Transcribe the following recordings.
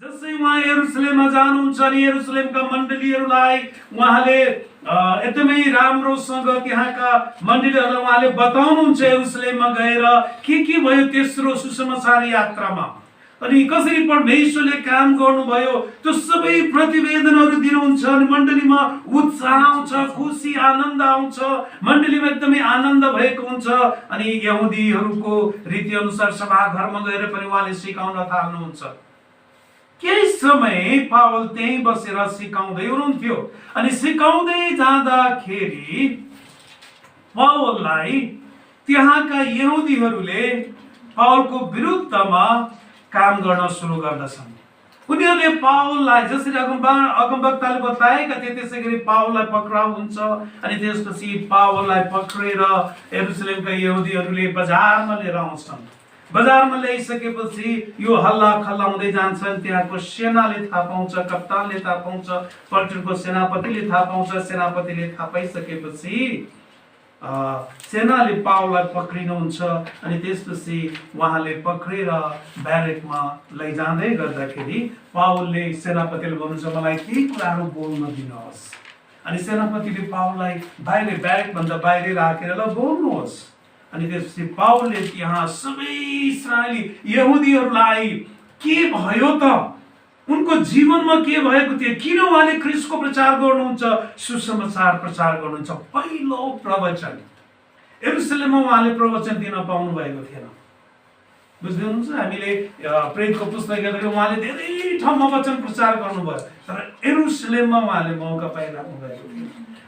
जसै उहाँ यरुशलेममा जानुहुन्छ नि यरुशलेमका मण्डलीहरूलाई उहाँले एकदमै राम्रोसँग त्यहाँका मण्डलीहरूलाई उहाँले बताउनुहुन्छ यरुशलेममा गएर के भयो तेस्रो सुसमाचार यात्रामा अनि कसरी परमेश्वरले काम गर्नुभयो त्यो सबै प्रतिवेदनहरू दिनुहुन्छ अनि मण्डलीमा उत्साह आउँछ, खुसी आनन्द आउँछ, मण्डलीमा एकदमै आनन्द भएको हुन्छ अनि यहुदीहरूको रीति अनुसार सभाघरमा गएर पनि उहाँले सिकाउन थाल्नुहुन्छ। केही समय पावल त्यही बसेर सिकाउँदै हुनुहुन्थ्यो अनि सिकाउँदै जाँदाखेरि पावललाई त्यहाँका यहुदीहरूले पावलको विरुद्धमा काम गर्न सुरु गर्दछन्। उनीहरूले पावललाई जसरी अगमवक्ताले बताएका थिए त्यसै गरी पावललाई पक्राउ हुन्छ अनि त्यसपछि पावललाई पक्रेर यरुशलेमका यहुदीहरूले बजारमा लिएर आउँछन्। बजारमा ल्याइसकेपछि यो हल्ला खल्ला हुँदै जान्छन्। त्यहाँको सेनाले थाहा पाउँछ, कप्तानले थाहा पाउँछ, पल्टनको सेनापतिले थाहा पाउँछ। सेनापतिले थाहा पाइसकेपछि सेनाले पावललाई पक्रिनुहुन्छ अनि त्यसपछि उहाँले पक्रेर ब्यारेकमा लैजाँदै गर्दाखेरि पावलले सेनापतिले भन्नुहुन्छ मलाई केही कुराहरू बोल्न दिनुहोस्। अनि सेनापतिले पावललाई बाहिर ब्यारेकभन्दा बाहिर राखेर ल बोल्नुहोस्। अनि त्यसपछि पावलले यहाँ सबै इस्राएली यहुदीहरूलाई के भयो त, उनको जीवनमा के भएको थियो, किन उहाँले ख्रीष्टको प्रचार गर्नुहुन्छ, सुसमाचार प्रचार गर्नुहुन्छ। पहिलो प्रवचन यरुशलेममा उहाँले प्रवचन दिन पाउनु भएको थिएन। बुझ्दै हुनुहुन्छ, हामीले प्रेरितको पुस्तक हेर्दाखेरि उहाँले धेरै ठाउँमा वचन प्रचार गर्नुभयो तर यरुशलेममा उहाँले मौका पाइराख्नु भएको थियो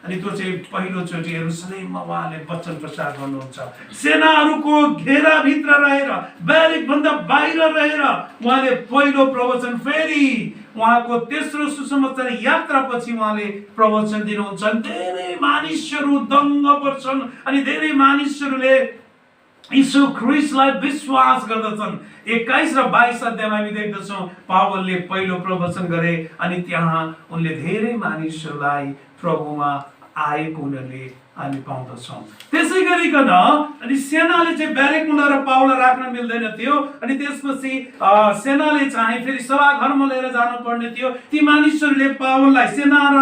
अनि त्यो चाहिँ पहिलोचोटि यरुशलेममा उहाँले वचन प्रचार गर्नुहुन्छ। सेनाहरूको घेराभित्र रहेर ब्यारेकभन्दा बाहिर रहेर उहाँले पहिलो प्रवचन फेरि उहाँको तेस्रो सुसमाचार यात्रापछि उहाँले प्रवचन दिनुहुन्छ। धेरै मानिसहरू दङ्ग पर्छन् अनि धेरै मानिसहरूले यीशु ख्रीष्टलाई विश्वास गर्दछन्। 21 र 22 अध्यायमा हामी देख्दछौँ पावलले पहिलो प्रवचन गरे अनि त्यहाँ उनले धेरै मानिसहरूलाई प्रभुमा आएको उनीहरूले हामी पाउँदछौँ। त्यसै गरिकन अनि सेनाले चाहिँ ब्यारेकमा लिएर पावललाई राख्न मिल्दैन थियो अनि त्यसपछि सेनाले चाहिँ फेरि सभाघरमा लिएर जानुपर्ने थियो। ती मानिसहरूले पावललाई, सेना र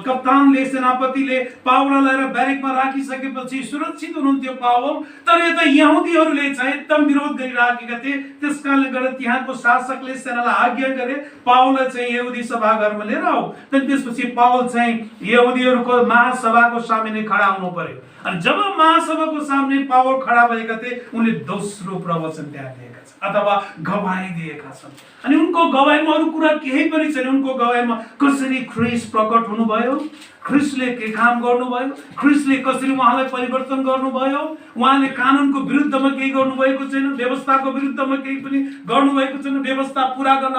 कप्तानले, सेनापतिले पावललाई लिएर ब्यारेकमा राखिसकेपछि सुरक्षित हुनुहुन्थ्यो पावल। तर यता यहुदीहरूले चाहिँ एकदम विरोध गरिराखेका थिए। त्यसकारणले गर्दा त्यहाँको शासकले सेनालाई आज्ञा गरे पावललाई चाहिँ यहुदी सभाघरमा लिएर आऊ। त्यसपछि पावल चाहिँ यहुदीहरूको महासभाको सामुन्ने खडा हुनु पर्यो अनि जब महासभाको सामने पावल खडा भएका थिए उनले दोस्रो प्रवचन त्यहाँ दिएका छन् अथवा गवाही दिएका छन् अनि उनको गवाहीमा अरू कुरा केही पनि छैन। उनको गवाहीमा कसरी ख्रीष्ट प्रकट हुनुभयो, ख्रीष्टले के काम गर्नुभयो, ख्रीष्टले कसरी उहाँलाई परिवर्तन गर्नुभयो, उहाँले कानुनको विरुद्धमा केही गर्नुभएको छैन, व्यवस्थाको विरुद्धमा केही पनि गर्नुभएको छैन, व्यवस्था पुरा गर्न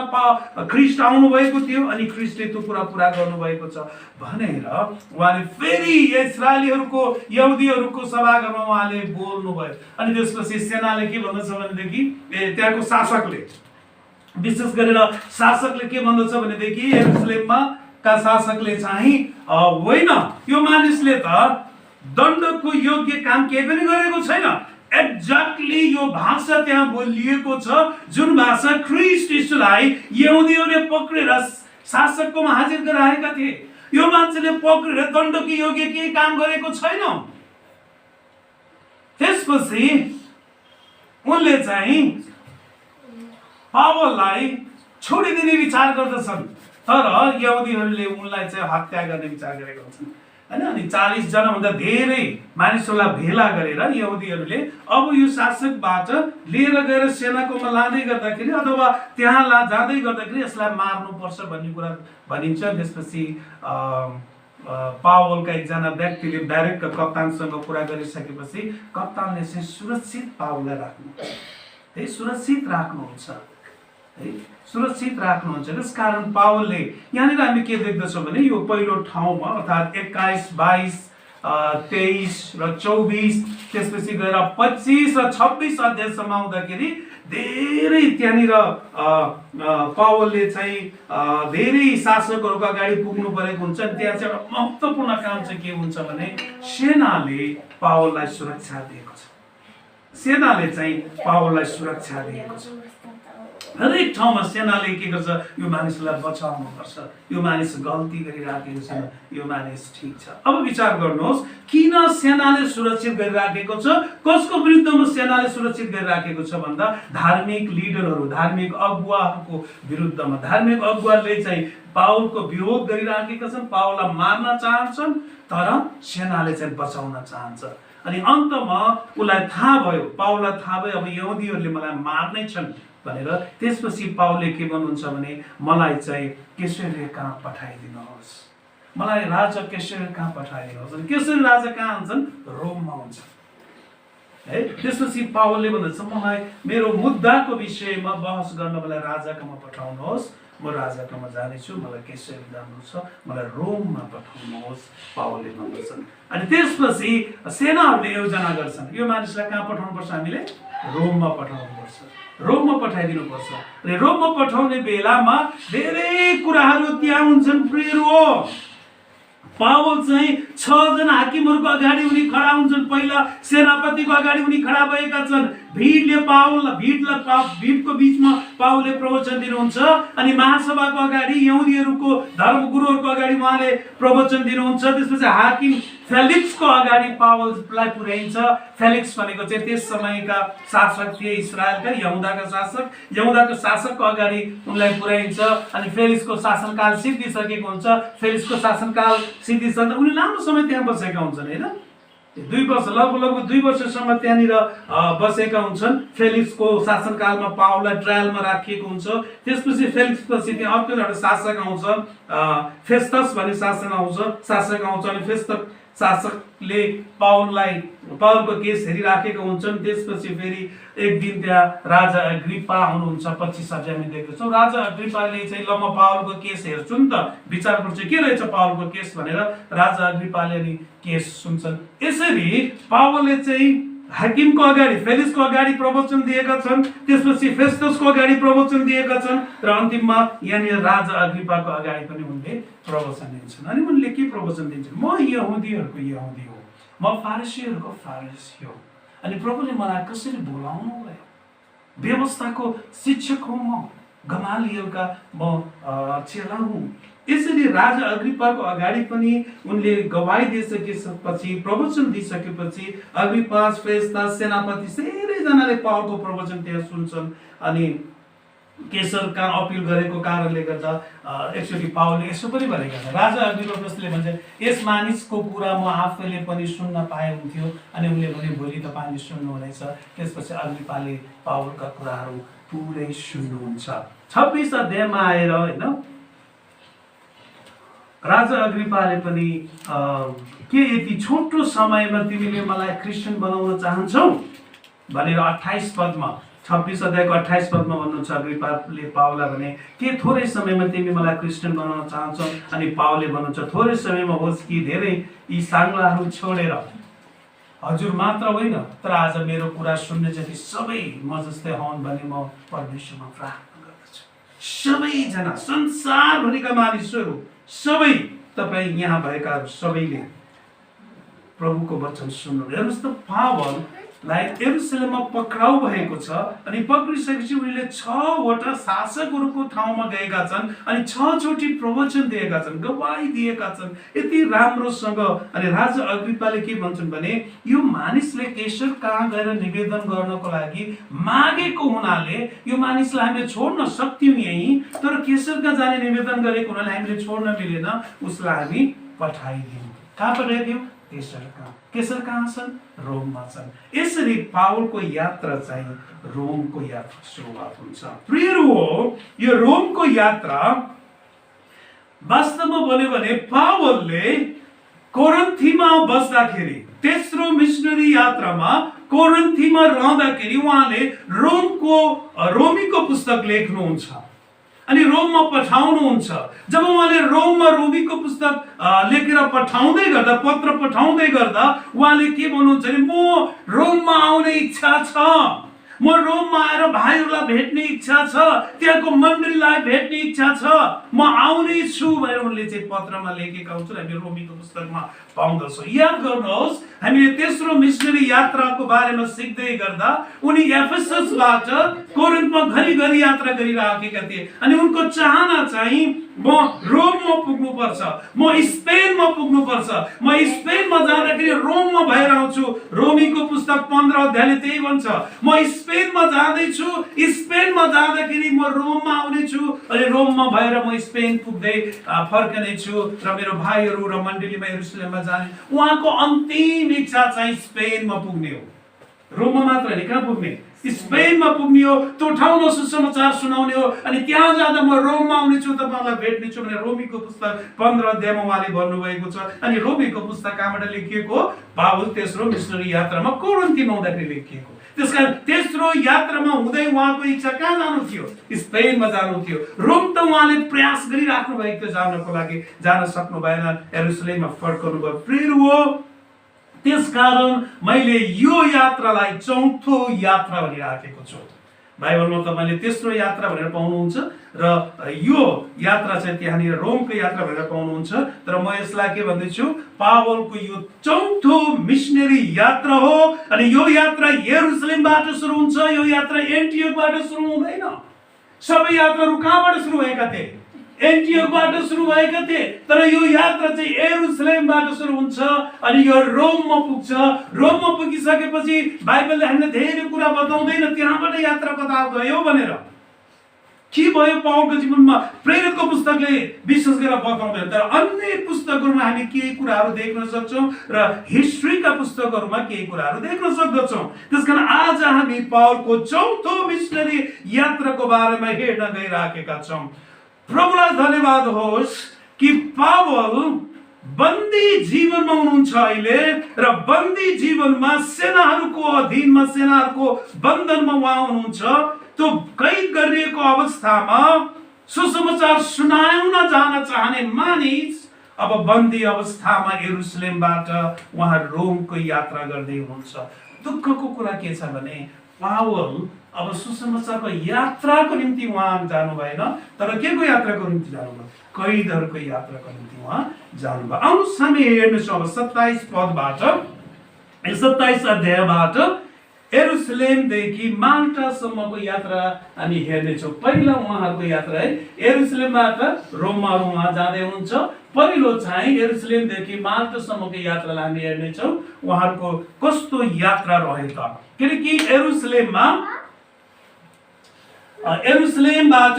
ख्रीष्ट आउनु भएको थियो अनि ख्रीष्टले त्यो कुरा पुरा गर्नुभएको छ भनेर उहाँले फेरि इस्राएलीहरूको यहुदीहरूको सभाघरमा उहाँले बोल्नुभयो। अनि त्यसपछि सेनाले के भन्दछ भनेदेखि त्यहाँको शासकले, विशेष गरेर शासकले के भन्दछ भनेदेखि यरुशलेममा का शासकले चाहिँ होइन यो मानिसले त दण्डको योग्य काम केही पनि गरेको छैन। एक्ज्याक्टली यो भाषा त्यहाँ बोलिएको छ जुन भाषा ख्रीष्ट यीशुलाई यहुदीहरूले पक्रेर शासककोमा हाजिर गराएका थिए। यो मान्छेले पक्रेर दण्डको योग्य केही काम गरेको छैन। त्यसपछि उनले चाहिँ पावललाई छोडिदिने विचार गर्दछन् तर यहुदीहरूले उनलाई चाहिँ हत्या गर्ने विचार गरेका हुन्छन् हैन। अनि 40 जनाभन्दा धेरै मानिसहरूलाई भेला गरेर यहुदीहरूले अब यो शासकबाट लिएर गएर सेनाकोमा लाँदै गर्दाखेरि अथवा त्यहाँ जाँदै गर्दाखेरि यसलाई मार्नुपर्छ भन्ने कुरा भनिन्छ। त्यसपछि पावलका एकजना व्यक्तिले ब्यारेकका कप्तानसँग कुरा गरिसकेपछि कप्तानले चाहिँ सुरक्षित पावललाई राख्नुहुन्छ, है सुरक्षित राख्नुहुन्छ, है सुरक्षित राख्नुहुन्छ। त्यसकारण पावलले यहाँनिर हामी के देख्दछौँ भने यो पहिलो ठाउँमा अर्थात् 21, 22, 23 र 24 त्यसपछि गएर 25 र 26 अध्यायसम्म आउँदाखेरि धेरै त्यहाँनिर पावलले चाहिँ धेरै शासकहरूको अगाडि पुग्नु परेको हुन्छ। त्यहाँ चाहिँ एउटा महत्त्वपूर्ण काम चाहिँ के हुन्छ भने सेनाले पावललाई सुरक्षा दिएको छ। सेनाले चाहिँ पावललाई सुरक्षा दिएको छ। हरेक ठाउँमा सेनाले के गर्छ, यो मानिसलाई बचाउनुपर्छ, यो मानिस गल्ती गरिराखेको छ, यो मानिस ठिक छ। अब विचार गर्नुहोस्, किन सेनाले सुरक्षित गरिराखेको छ? कसको विरुद्धमा सेनाले सुरक्षित गरिराखेको छ भन्दा धार्मिक लिडरहरू, धार्मिक अगुवाहरूको विरुद्धमा। धार्मिक अगुवाले चाहिँ पावलको विरोध गरिराखेका छन्, पावललाई मार्न चाहन्छन्, तर सेनाले चाहिँ बचाउन चाहन्छ। अनि अन्तमा उसलाई थाहा भयो, पावललाई थाहा भयो अब यहुदीहरूले मलाई मार्नै छन् भनेर। त्यसपछि पावलले के भन्नुहुन्छ भने मलाई चाहिँ केसरी कहाँ पठाइदिनुहोस्, मलाई राजा केसरी कहाँ पठाइदिनुहोस्। अनि केसरी राजा कहाँ हुन्छन्? रोममा हुन्छन् है। त्यसपछि पावलले भन्दछ मलाई मेरो मुद्दाको विषयमा बहस गर्न मलाई राजाकोमा पठाउनुहोस्, म राजाकोमा जानेछु, मलाई केसरी जानु छ, मलाई रोममा पठाउनुहोस् पावलले भन्दछन्। अनि त्यसपछि सेनाहरूले योजना गर्छन्, यो मानिसलाई कहाँ पठाउनुपर्छ? हामीले रोममा पठाउनुपर्छ, रोममा पठाइदिनुपर्छ। अनि रोममा पठाउने बेलामा धेरै कुराहरू त्यहाँ हुन्छन्। प्रियरो, पावल चाहिँ 6 जना हाकिमहरूको अगाडि उनी खडा हुन्छन्, पहिला सेनापतिको अगाडि उनी खडा भएका छन्। भिडको बिचमा पावलले प्रवचन दिनुहुन्छ। अनि महासभाको अगाडि यहुदीहरूको धर्मगुरुहरूको अगाडि उहाँले प्रवचन दिनुहुन्छ। त्यसपछि हाकिम फेलिक्सको अगाडि पावललाई पुर्याइन्छ। फेलिक्स भनेको चाहिँ त्यस समयका शासक थिए, इस्रायलका यहुदाका शासक। यहुदाको शासकको अगाडि उनलाई पुर्याइन्छ। अनि फेलिक्सको शासनकाल सिद्धिसकेको हुन्छ। फेलिक्सको शासनकाल सिद्धिसक्दा उनी लामो समय त्यहाँ बसेका हुन्छन् होइन, 2 वर्ष, लगभग 2 वर्षसम्म त्यहाँनिर बसेका हुन्छन्। फेलिक्सको शासनकालमा पावललाई ट्रायलमा राखिएको हुन्छ। त्यसपछि फेलिक्सपछि त्यहाँ अर्को एउटा शासक आउँछ, फेस्तस भन्ने शासक आउँछ। अनि फेस्तस शासकले पावलको केस हेरिराखेका हुन्छन्। त्यसपछि फेरि एक दिन त्यहाँ राजा अग्रिप्पा आउनुहुन्छ। 25 अध्याय हामी देख्दछौँ। राजा अग्रिप्पाले चाहिँ ल म पावलको केस हेर्छु नि त, विचार गर्छु के रहेछ पावलको केस भनेर राजा अग्रिप्पाले अनि केस सुन्छन्। यसरी पावलले चाहिँ हाकिमको अगाडि, फेलिक्सको अगाडि प्रवचन दिएका छन्। त्यसपछि फेस्तसको अगाडि प्रवचन दिएका छन् र अन्तिममा यहाँनिर राजा अग्रिप्पाको अगाडि पनि उनले प्रवचन दिन्छन्। अनि उनले के प्रवचन दिन्छन्? म यहुदीहरूको यहुदी हो, म फारिसीहरूको फारिसी हो, अनि प्रभुले मलाई कसरी बोलाउनु भयो, व्यवस्थाको शिक्षक हुँ म, गमालियलका म चेला हुँ। यसरी राजा अग्रिप्पाको अगाडि पनि उनले गवाही दिइसकेपछि, प्रवचन दिइसकेपछि अग्रिप्पा, फेस्तस, सेनापति धेरैजनाले पावलको प्रवचन त्यहाँ सुन्छन्। अनि केसरका अपिल गरेको कारणले गर्दा एक्चुअली पावलले यसो पनि भनेका छन्, राजा अग्रिप्पा जसले भन्छ यस मानिसको कुरा म आफैले पनि सुन्न पाए हुन्थ्यो। अनि उनले भने भोलि तपाईँले सुन्नुहुनेछ। त्यसपछि अग्रिप्पाले पावलका कुराहरू पुरै सुन्नुहुन्छ। 26 अध्यायमा आएर होइन राजा अग्रिप्पाले पनि के यति छोटो समयमा तिमीले मलाई क्रिस्चियन बनाउन चाहन्छौ भनेर 28 पदमा, 26 अध्यायको 28 पदमा भन्नुहुन्छ। अग्रिप्पाले पावललाई भने के थोरै समयमा तिमी मलाई क्रिस्चियन बनाउन चाहन्छौ? अनि पावलले भन्नुहुन्छ थोरै समयमा होस् कि धेरै, यी साङ्लाहरू छोडेर हजुर मात्र होइन तर आज मेरो कुरा सुन्ने जति सबै म जस्तै हुन् भने म परमेश्वरमा प्रार्थना गर्दछु। सबैजना संसारभरिका मानिसहरू, सबै तपाईँ यहाँ भएका सबैले प्रभुको वचन सुन्नु। हेर्नुहोस् त, पावललाई यरुशलेममा पक्राउ भएको छ। अनि पक्रिसकेपछि उनीले 6 वटा शासकहरूको ठाउँमा गएका छन्। अनि 6 चोटि प्रवचन दिएका छन्, गवाही दिएका छन् यति राम्रोसँग। अनि राजा अग्रिप्पाले के भन्छन् भने यो मानिसले केसर कहाँ गएर निवेदन गर्नको लागि मागेको हुनाले यो मानिसलाई हामीले छोड्न सक्थ्यौँ यहीँ, तर केसर कहाँ जाने निवेदन गरेको हुनाले हामीले छोड्न मिलेन, उसलाई हामी पठाइदियौँ। कहाँ पठाइदियौँ? केसर कहाँ छन्? रोममा छन्। यसरी पावलको यात्रा चाहिँ रोमको यात्रा सुरुवात हुन्छ। प्रियरो, यो रोमको यात्रा वास्तवमा भन्यो भने पावलले कोरिन्थीमा बस्दाखेरि, तेस्रो मिशनरी यात्रामा कोरिन्थीमा रहँदाखेरि उहाँले रोमीको पुस्तक लेख्नुहुन्छ अनि रोममा पठाउनुहुन्छ। जब उहाँले रोममा रोमीको पुस्तक लेखेर पठाउँदै गर्दा, पत्र पठाउँदै गर्दा उहाँले के भन्नुहुन्छ भने म रोममा आउने इच्छा छ, म रोममा आएर भाइहरूलाई भेट्ने इच्छा छ, त्यहाँको मण्डलीलाई भेट्ने इच्छा छ, म आउने छु भनेर उनले चाहिँ पत्रमा लेखेका हुन्छन्। हामी रोमीको पुस्तकमा पाउँदछौँ। याद गर्नुहोस्, हामीले तेस्रो मिसनरी यात्राको बारेमा सिक्दै गर्दा उनी एफेससबाट कोरिन्थमा घरिघरि यात्रा गरिराखेका थिए अनि उनको चाहना चाहिँ म रोममा पुग्नुपर्छ, म स्पेनमा पुग्नुपर्छ, म स्पेनमा जाँदाखेरि रोममा भएर आउँछु। रोमीको पुस्तक 15 अध्यायले त्यही भन्छ, म स्पेनमा जाँदैछु, स्पेनमा जाँदाखेरि म रोममा आउनेछु अनि रोममा भएर म स्पेन पुग्दै फर्कने छु र मेरो भाइहरू र मण्डलीमा यरुसलेममा जाने। उहाँको अन्तिम इच्छा चाहिँ स्पेनमा पुग्ने हो। रोममा मात्र होइन, कहाँ पुग्ने? स्पेनमा पुग्ने हो। त्यो ठाउँमा सुसमाचार सुनाउने हो अनि त्यहाँ जाँदा म रोममा आउनेछु, तपाईँलाई भेट्ने छु भनेर रोमीको पुस्तक 15 अध्यायमा उहाँले भन्नुभएको छ। अनि रोमीको पुस्तक कहाँबाट लेखिएको? पावल तेस्रो मिसनरी यात्रामा कोरिन्थमा हुँदाखेरि लेखिएको। त्यसकारण तेस्रो यात्रामा हुँदै उहाँको इच्छा कहाँ जानु थियो? स्पेनमा जानु थियो। रोम त उहाँले प्रयास गरिराख्नु भएको थियो जानको लागि, जान सक्नु भएन, यरुसलेममा फर्कनु भयो। प्रिय हो, त्यसकारण मैले यो यात्रालाई चौथो यात्रा भनिराखेको छु। बाइबलमा तपाईँले तेस्रो यात्रा भनेर पाउनुहुन्छ र यो यात्रा चाहिँ त्यहाँनिर रोमको यात्रा भनेर पाउनुहुन्छ। तर म यसलाई के भन्दैछु? पावलको यो चौथो मिसनरी यात्रा हो अनि यो यात्रा यरुसलेमबाट सुरु हुन्छ, यो यात्रा एन्टियोकबाट सुरु हुँदैन। सबै यात्राहरू कहाँबाट सुरु भएका थिए? एन्टियोकबाट सुरु भएका थिए। तर यो यात्रा चाहिँ यरुसलेमबाट सुरु हुन्छ अनि यो रोममा पुग्छ। रोममा पुगिसकेपछि बाइबलले हामीलाई धेरै कुरा बताउँदैन त्यहाँबाट यात्रा कता गयो भनेर। के भयो पावलको जीवनमा प्रेरितको पुस्तकले विशेष गरेर बताउँदैन, तर अन्य पुस्तकहरूमा हामी केही कुराहरू देख्न सक्छौँ र हिस्ट्रीका पुस्तकहरूमा केही कुराहरू देख्न सक्दछौँ। त्यसकारण आज हामी पावलको चौथो मिसनरी यात्राको बारेमा हेर्न गइराखेका छौँ। प्रभुलाई धन्यवाद होस् कि पावल बन्दी जीवनमा हुनुहुन्छ अहिले र बन्दी जीवनमा सेनाहरूको अधीनमा, सेनाहरूको बन्धनमा उहाँ हुनुहुन्छ। त्यो कैद गरिएको अवस्थामा सुसमाचार सुनाउन जान चाहने मानिस अब बन्दी अवस्थामा यरुसलेमबाट उहाँ रोमको यात्रा गर्दै हुनुहुन्छ। दुःखको कुरा के छ भने पावल अब सुसमाचारको यात्राको निम्ति उहाँ जानु भएन, तर के को यात्राको निम्ति जानुभयो? कैदहरूको यात्राको निम्ति उहाँ जानुभयो। आउनुहोस् हामी हेर्नेछौँ अब 27 पदबाट, 27 अध्यायबाट यरुसलेमदेखि माल्टासम्मको यात्रा हामी हेर्नेछौँ। पहिला उहाँहरूको यात्रा है यरुसलेमबाट रोमहरू उहाँ जाँदै हुनुहुन्छ। पहिलो चाहिँ यरुसलेमदेखि माल्टासम्मको यात्रालाई हामी हेर्नेछौँ उहाँहरूको कस्तो यात्रा रह्यो त। किनकि यरुसलेमबाट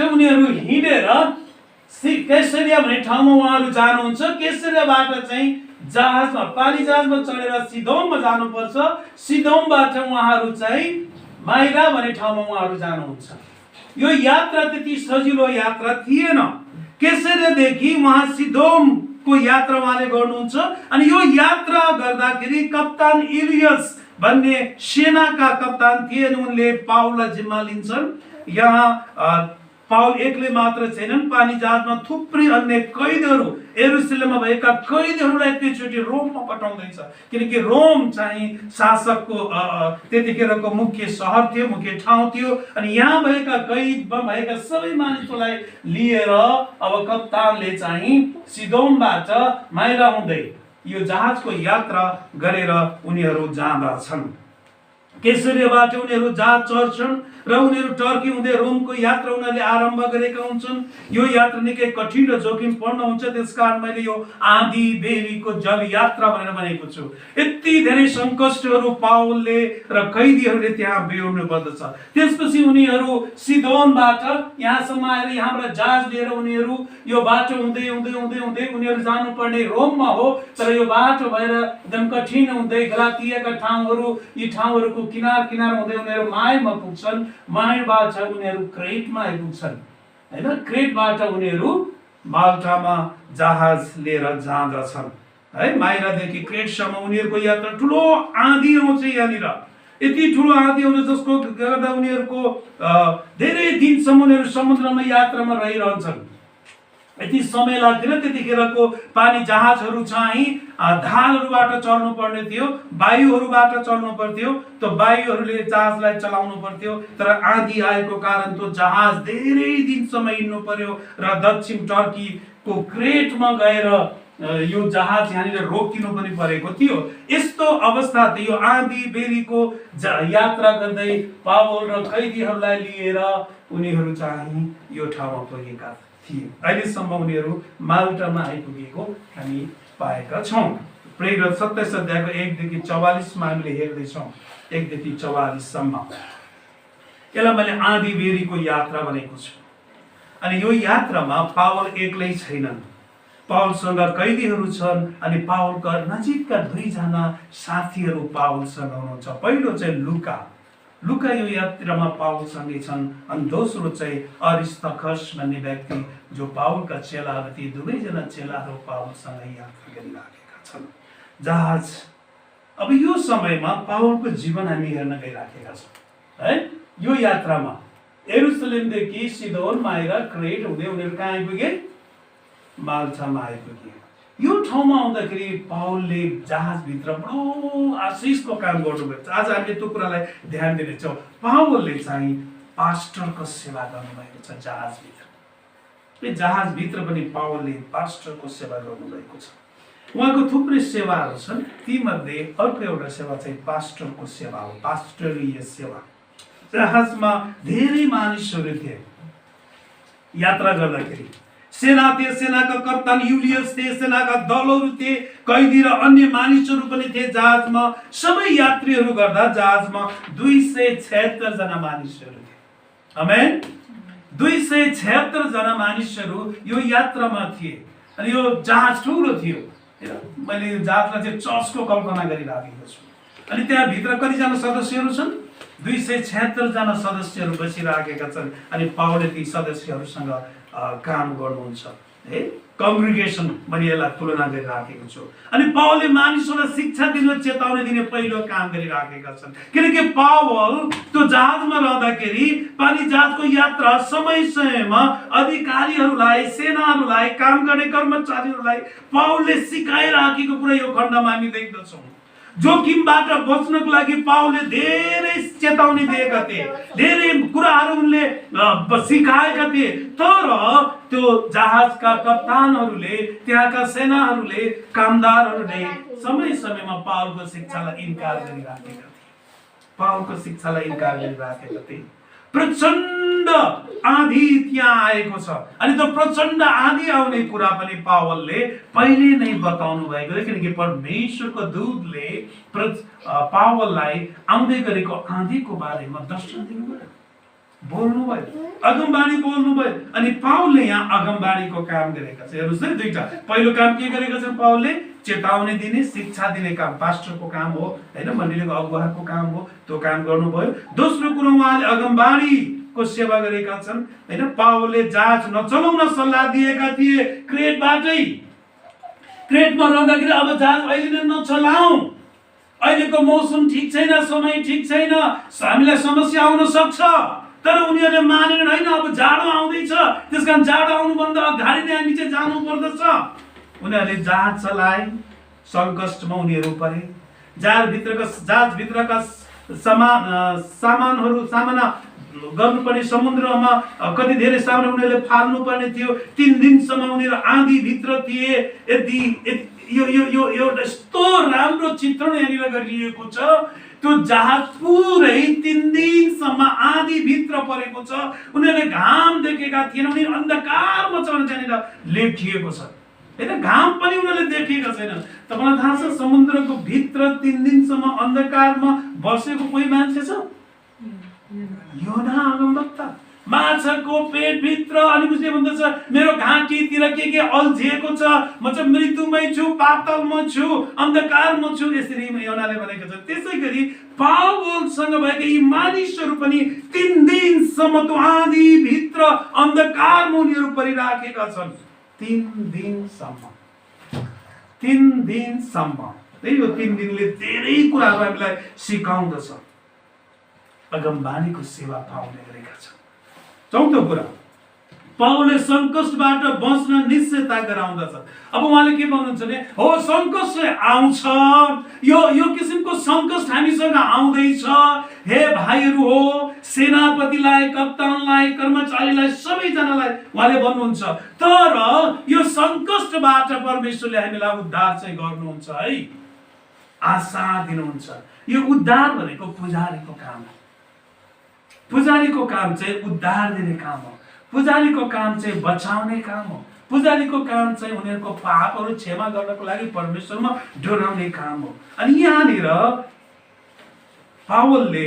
उनीहरू हिँडेर कैसरिया भन्ने ठाउँमा उहाँहरू जानुहुन्छ। कैसरियाबाट चाहिँ जहाजमा, पानी जहाजमा चढेर सिदोममा जानुपर्छ। सिदोमबाट उहाँहरू चाहिँ माइरा भन्ने ठाउँमा उहाँहरू जानुहुन्छ। यो यात्रा त्यति सजिलो यात्रा थिएन। कैसरियादेखि उहाँ सिदोमको यात्रा उहाँले गर्नुहुन्छ अनि यो यात्रा गर्दाखेरि कप्तान इलियस भन्ने सेनाका कप्तान थिए, उनले पावललाई जिम्मा लिन्छन्। यहाँ पावल एक्लै मात्र छैनन्, पानी जहाजमा थुप्रै अन्य कैदहरू, यरुसलेममा भएका कैदहरूलाई एकैचोटि रोममा पठाउँदैछ। किनकि रोम चाहिँ शासकको त्यतिखेरको मुख्य सहर थियो, मुख्य ठाउँ थियो अनि यहाँ भएका कैदमा भएका सबै मानिसहरूलाई लिएर अब कप्तानले चाहिँ सिदोमबाट माइरा हुँदै यो जहाजको यात्रा गरेर उनीहरू जाँदछन्। कैसरियाबाट उनीहरू जहाज चढ्छन् र उनीहरू टर्की हुँदै रोमको यात्रा उनीहरूले आरम्भ गरेका हुन्छन्। यो यात्रा निकै कठिन र जोखिमपूर्ण हुन्छ। त्यसकारण मैले यो आँधी बेरीको जल यात्रा भनेर भनेको छु। यति धेरै सङ्कष्टहरू पावलले र कैदीहरूले त्यहाँ बेहोर्नु पर्दछ। त्यसपछि उनीहरू सिदोनबाट यहाँसम्म आएर यहाँबाट जहाज लिएर उनीहरू यो बाटो हुँदै हुँदै हुँदै हुँदै उनीहरू जानुपर्ने रोममा हो, तर यो बाटो भएर एकदम कठिन हुँदै गलातियाका ठाउँहरू, यी ठाउँहरूको किनार किनार हुँदै उनीहरू माइमा पुग्छन्। माइबाट उनीहरू क्रेटमा आइपुग्छन् हैन। क्रेटबाट उनीहरू माल्टामा जहाज लिएर जाँदछन् है। माइरादेखि क्रेटसम्म उनीहरूको यात्रा, ठुलो आँधी आउँछ यहाँनिर, यति ठुलो आँधी आउँछ जसको गर्दा उनीहरूको धेरै दिनसम्म उनीहरू समुद्रमा यात्रामा रहिरहन्छन्। यति समय लाग्दैन। त्यतिखेरको पानी जहाजहरू चाहिँ ढालहरूबाट चल्नु पर्ने थियो, वायुहरूबाट चल्नु पर्थ्यो। त्यो वायुहरूले जहाजलाई चलाउनु पर्थ्यो। तर आँधी आएको कारण त्यो जहाज धेरै दिनसम्म हिँड्नु पर्यो र दक्षिण टर्कीको क्रेटमा गएर यो जहाज यहाँनिर रोकिनु पनि परेको थियो। यस्तो अवस्था थियो। यो आँधी बेरीको यात्रा गर्दै पावल र कैदीहरूलाई लिएर उनीहरू चाहिँ यो ठाउँमा पुगेका थिए। अहिलेसम्म उनीहरू माल्टामा आइपुगेको हामी पाएका छौँ। प्रेरित 27 अध्यायको 1 देखि 44 मा हामीले हेर्दैछौँ, 1 देखि 44 सम्म। यसलाई मैले आँधी बेरीको यात्रा भनेको छु। अनि यो यात्रामा पावल एक्लै छैनन्, पावलसँग कैदीहरू छन्। अनि पावलका नजिकका 2 जना साथीहरू पावलसँग हुनुहुन्छ। पहिलो चाहिँ लुका यो यात्रामा पावलसँगै छन्। अनि दोस्रो चाहिँ अरिस्तर्खस भन्ने व्यक्ति जो पावलका चेलाहरू थिए। 2 जना चेलाहरू पावलसँग यात्रा गरिराखेका छन् जहाज। अब यो समयमा पावलको जीवन हामी हेर्न गइराखेका छौँ है। यो यात्रामा यरुशलेमदेखि सिदोन आएर क्रेट हुँदै उनीहरू कहाँ आइपुगे? माल्टामा आइपुगे। यो ठाउँमा आउँदाखेरि पावलले जहाजभित्र बडो आशिषको काम गर्नुभएको छ। आज हामीले त्यो कुरालाई ध्यान दिनेछौँ। पावलले चाहिँ पास्टरको सेवा गर्नुभएको छ जहाजभित्र। यो जहाजभित्र पनि पावलले पास्टरको सेवा गर्नुभएको छ। उहाँको थुप्रै सेवाहरू छन्। तीमध्ये अर्को एउटा सेवा चाहिँ पास्टरको सेवा हो, पास्टरीय सेवा। जहाजमा धेरै मानिसहरू थिए यात्रा गर्दाखेरि। सेना थिए, सेनाका कप्तान युलियस थिए, सेनाका दलहरू थिए, कैदी र अन्य मानिसहरू पनि थिए जहाजमा। सबै यात्रीहरू गर्दा जहाजमा 276 जना मानिसहरू थिए। आमेन। 276 जना मानिसहरू यो यात्रामा थिए। अनि यो जहाज ठुलो थियो। मैले यो जहाजलाई चाहिँ चर्चको कल्पना गरिराखेको छु। अनि त्यहाँ भित्र कतिजना सदस्यहरू छन्? 276 जना सदस्यहरू बसिराखेका छन्। अनि पावलले ती सदस्यहरूसँग काम गर्नुहुन्छ है। कङ्ग्रिगेसन मैले यसलाई तुलना गरिराखेको छु। अनि पावलले मानिसहरूलाई शिक्षा दिन, चेतावनी दिने पहिलो काम गरिराखेका छन्। किनकि पावल त्यो जहाजमा रहँदाखेरि पानी जहाजको यात्रा समय समयमा अधिकारीहरूलाई, सेनाहरूलाई, काम गर्ने कर्मचारीहरूलाई पावलले सिकाइराखेको कुरा यो खण्डमा हामी देख्दछौँ। जोखिमबाट बच्नको लागि पावलले धेरै चेतावनी दिएका थिए, धेरै कुराहरू उनले सिकाएका थिए। तर त्यो जहाजका कप्तानहरूले, त्यहाँका सेनाहरूले, कामदारहरूले समय समयमा पावलको शिक्षालाई इन्कार गरिराखेका थिए। पावलको शिक्षालाई इन्कार गरिराखेका थिए। प्रचण्ड आँधी त्यहाँ आएको छ। अनि त्यो प्रचण्ड आँधी आउने कुरा पनि पावलले पहिले नै बताउनु भएको थियो। किनकि परमेश्वरको दूतले पावललाई आउँदै गरेको आँधीको बारेमा दर्शन दिनुभयो, बोल्नुभयो, अगमबाणी बोल्नुभयो। अनि पावलले यहाँ अगमबाणीको काम गरेका छ। हेर्नुहोस् है, 2टा। पहिलो काम के गरेका छन्? पावलले चेतावनी दिने, शिक्षा दिने काम पास्टरको काम हो हैन, मण्डलीको अगुवाको काम हो, त्यो काम गर्नुभयो। दोस्रो कुरो उहाँले अगमबाणीको सेवा गरेका छन् हैन। पावलले जहाज नचलाउन सल्लाह दिएका थिए क्रेटबाटै। क्रेटमा रहँदाखेरि अब जहाज अहिले नै नचलाऊ, अहिलेको मौसम ठिक छैन, समय ठिक छैन, हामीलाई समस्या आउन सक्छ। तर उनीहरूले मानेनन्। हैन, अब जाडो आउँदैछ, त्यसकारण जाडो आउनुभन्दा अगाडि नै हामी चाहिँ जानु पर्दछ। उनीहरूले जहाज चलाए, सङ्कष्टमा उनीहरू परे। जहाजभित्रका सामना गर्नुपर्ने समुद्रमा कति धेरै सामान उनीहरूले फाल्नुपर्ने थियो। 3 दिनसम्म उनीहरू आँधीभित्र थिए। यो एउटा यस्तो राम्रो चित्रण यहाँनिर गरिएको छ। त्यो जहाज पुरै 3 दिनसम्म आँधीभित्र परेको छ। उनीहरूले घाम देखेका थिएन, उनीहरू अन्धकारमा छ त्यहाँनिर लेखिएको छ हैन। घाम पनि उनीहरूले देखेका छैनन्। तपाईँलाई थाहा छ समुद्रको भित्र 3 दिनसम्म अन्धकारमा बसेको कोही मान्छे छ? योना अगमवक्ता। माछाको पेटभित्र। अनि उसले भन्दछ मेरो घाँटीतिर के अल्झिएको छ, म चाहिँ मृत्युमै छु, पातालमा छु, अन्धकारमा छु, यसरी योनाले भनेको छ। त्यसै गरी पावलसँग भएका यी मानिसहरू पनि 3 दिनसम्म त्यो आँधीभित्र अन्धकारमा उनीहरू परिराखेका छन्। 3 दिनसम्म। 3 दिनसम्म। यो 3 दिनले धेरै कुराहरू हामीलाई सिकाउँदछ। अगमबाणीको सेवा पावलले गरेका छन्। चौथो कुरा, पावलले सङ्कष्टबाट बच्न निश्चयता गराउँदछ। अब उहाँले के भन्नुहुन्छ भने हो सङ्कष्ट आउँछ, यो किसिमको सङ्कष्ट हामीसँग आउँदैछ। हे भाइहरू हो, सेनापतिलाई, कप्तानलाई, कर्मचारीलाई, सबैजनालाई उहाँले भन्नुहुन्छ, तर यो सङ्कष्टबाट परमेश्वरले हामीलाई उद्धार चाहिँ गर्नुहुन्छ है, आशा दिनुहुन्छ। यो उद्धार भनेको पुजारीको काम हो। पुजारीको काम चाहिँ उद्धार दिने काम हो। पुजारीको काम चाहिँ बचाउने काम हो। पुजारीको काम चाहिँ उनीहरूको पापहरू क्षमा गर्नको लागि परमेश्वरमा डोराउने काम हो। अनि यहाँनिर पावलले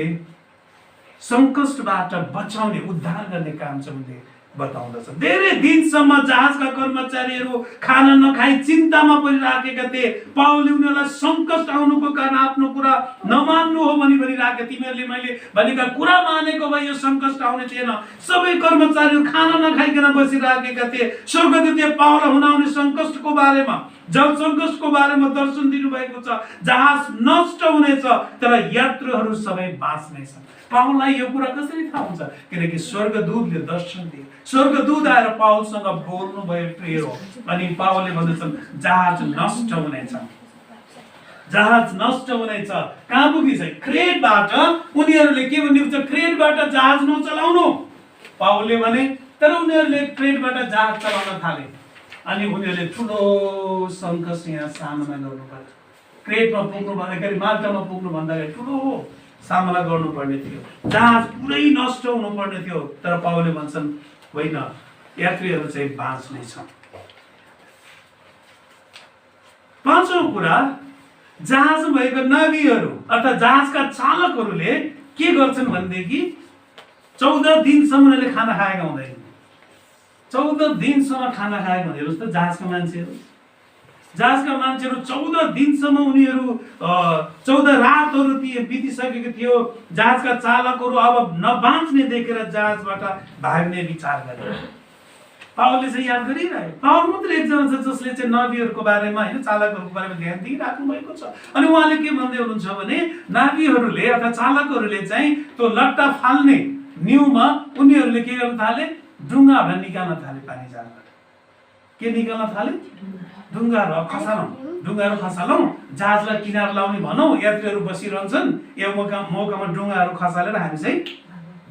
सङ्कष्टबाट बचाउने, उद्धार गर्ने काम चाहिँ उनले बताउँदछ। धेरै दिनसम्म जहाजका कर्मचारीहरू खाना नखाई चिन्तामा परिराखेका थिए। पावलले उनीहरूलाई सङ्कष्ट आउनुको कारण आफ्नो कुरा नमान्नु हो भनिराखेका, तिमीहरूले मैले भनेका कुरा मानेको भए यो सङ्कष्ट आउने थिएन। सबै कर्मचारीहरू खाना नखाइकन बसिराखेका थिए। स्वर्गदूतले पावललाई हुन सङ्कष्टको बारेमा, जल सङ्कष्टको बारेमा दर्शन दिनुभएको छ। जहाज नष्ट हुनेछ तर यात्रुहरू सबै बाँच्नेछन्। पावललाई यो कुरा कसरी थाहा हुन्छ? किनकि स्वर्गदूतले दर्शन दिए। स्वर्गदूत आएर पावलसँग बोल्नु भयो प्रिय हो। अनि पावलले भन्दछन् जहाज नष्ट हुनेछ, जहाज नष्ट हुनेछ। कहाँ पुगिन्छ? क्रेटबाट। उनीहरूले के भन्नुहुन्छ? क्रेटबाट जहाज नचलाउनु पावलले भने, तर उनीहरूले क्रेटबाट जहाज चलाउन थाले। अनि उनीहरूले ठुलो सङ्कष्ट यहाँ सामना गर्नु पर्यो। क्रेटमा पुग्नु भन्दाखेरि, माल्टामा पुग्नु भन्दाखेरि ठुलो सामना गर्नुपर्ने थियो। जहाज पुरै नष्ट हुनुपर्ने थियो। तर पावलले भन्छन् होइन, यात्रीहरू चाहिँ बाँच्नेछन्। पाँचौं कुरा, जहाज भएको नाविकहरू अर्थात् जहाजका चालकहरूले के गर्छन् भनेदेखि 14 दिनसम्म उनीहरूले खाना खाएका हुँदैन। 14 दिनसम्म खाना खाएका हुँदैन। जस्तो जहाजका मान्छेहरू 14 दिनसम्म उनीहरू 14 रातहरू बितिसकेको थियो। जहाजका चालकहरू अब नबाँच्ने देखेर जहाजबाट भाग्ने विचार गरे। पावलले चाहिँ याद गरिरहे। पावल मात्र एकजना छ जसले चाहिँ नाविकहरूको बारेमा, होइन, चालकहरूको बारेमा ध्यान दिइराख्नु भएको छ। अनि उहाँले के भन्दै हुनुहुन्छ भने नाविकहरूले अथवा चालकहरूले चाहिँ त्यो लट्टा फाल्ने न्युमा उनीहरूले के गर्न थाले? ढुङ्गाबाट निकाल्न थाले। पानी जालबाट के निकाल्न थाले? ढुङ्गाहरू खसालौँ, जहाजलाई किनार लाउने भनौँ, यात्रीहरू बसिरहन्छन्, यो मौकामा ढुङ्गाहरू खसालेर हामी चाहिँ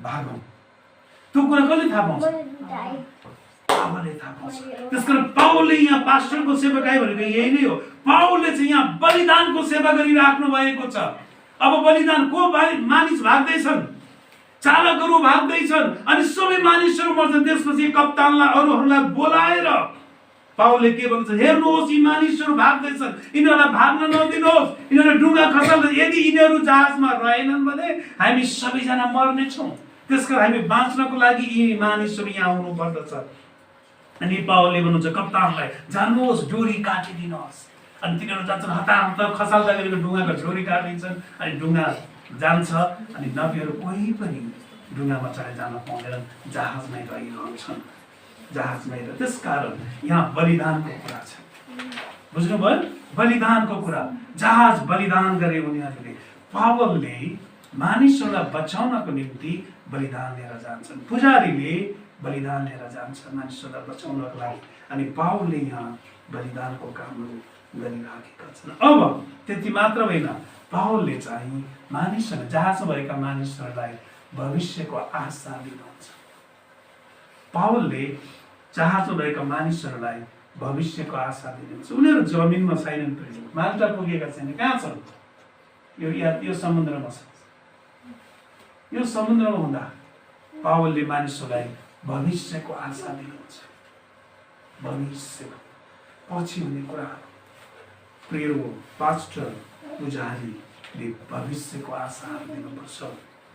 भागौँ। त्यो कुरा कसले थाहा पाउँछ? पावलले थाहा पाउँछ। त्यसकारण पावलले यहाँ पास्टरको सेवाकाई भनेको यही नै हो। पावलले चाहिँ यहाँ बलिदानको सेवा गरिराख्नु भएको छ। अब बलिदान को मानिस भाग्दैछन्, चालकहरू भाग्दैछन्, अनि सबै मानिसहरू मर्छन्। त्यसपछि कप्तानलाई, अरूहरूलाई बोलाएर पावलले के भन्छ? हेर्नुहोस्, यी मानिसहरू भाग्दैछन्, यिनीहरूलाई भाग्न नदिनुहोस्, यिनीहरू ढुङ्गा खसाल्दै। यदि यिनीहरू जहाजमा रहेनन् भने हामी सबैजना मर्नेछौँ। त्यसकारण हामी बाँच्नको लागि यी मानिसहरू यहाँ आउनु पर्दछ। अनि पावलले भन्नुहुन्छ कप्तानलाई, जानुहोस्, डोरी काटिदिनुहोस्। अनि तिनीहरू जान्छन्, हतार खसाल्दा ढुङ्गाको डोरी काटिदिन्छन्। अनि ढुङ्गा जान्छ। अनि नाविकहरू कोही पनि ढुङ्गामा चढेर जान पाउँदैनन्, जहाजमै रहिरहन्छन्, जहाजमै। त्यसकारण यहाँ बलिदानको कुरा छ। बुझ्नुभयो? बलिदानको कुरा। जहाज बलिदान गरे उनीहरूले। पावलले मानिसहरूलाई बचाउनको निम्ति बलिदान लिएर जान्छन्। पुजारीले बलिदान लिएर जान्छ मानिसहरूलाई बचाउनको लागि। अनि पावलले यहाँ बलिदानको कामहरू गरिराखेका छन्। अब त्यति मात्र होइन, पावलले चाहिँ मानिसहरू, जहाजमा भएका मानिसहरूलाई भविष्यको आशा दिनुहुन्छ। पावलले जहाजमा भएका मानिसहरूलाई भविष्यको आशा दिनुहुन्छ। उनीहरू जमिनमा छैनन्, माल्टा पुगेका छैन। कहाँ छन्? यो समुद्रमा छ। यो समुद्रमा हुँदा पावलले मानिसहरूलाई भविष्यको आशा दिनुहुन्छ। भविष्यको पछि हुने कुराहरू। प्रिय पास्टर, पुजारीले भविष्यको आशा दिनुपर्छ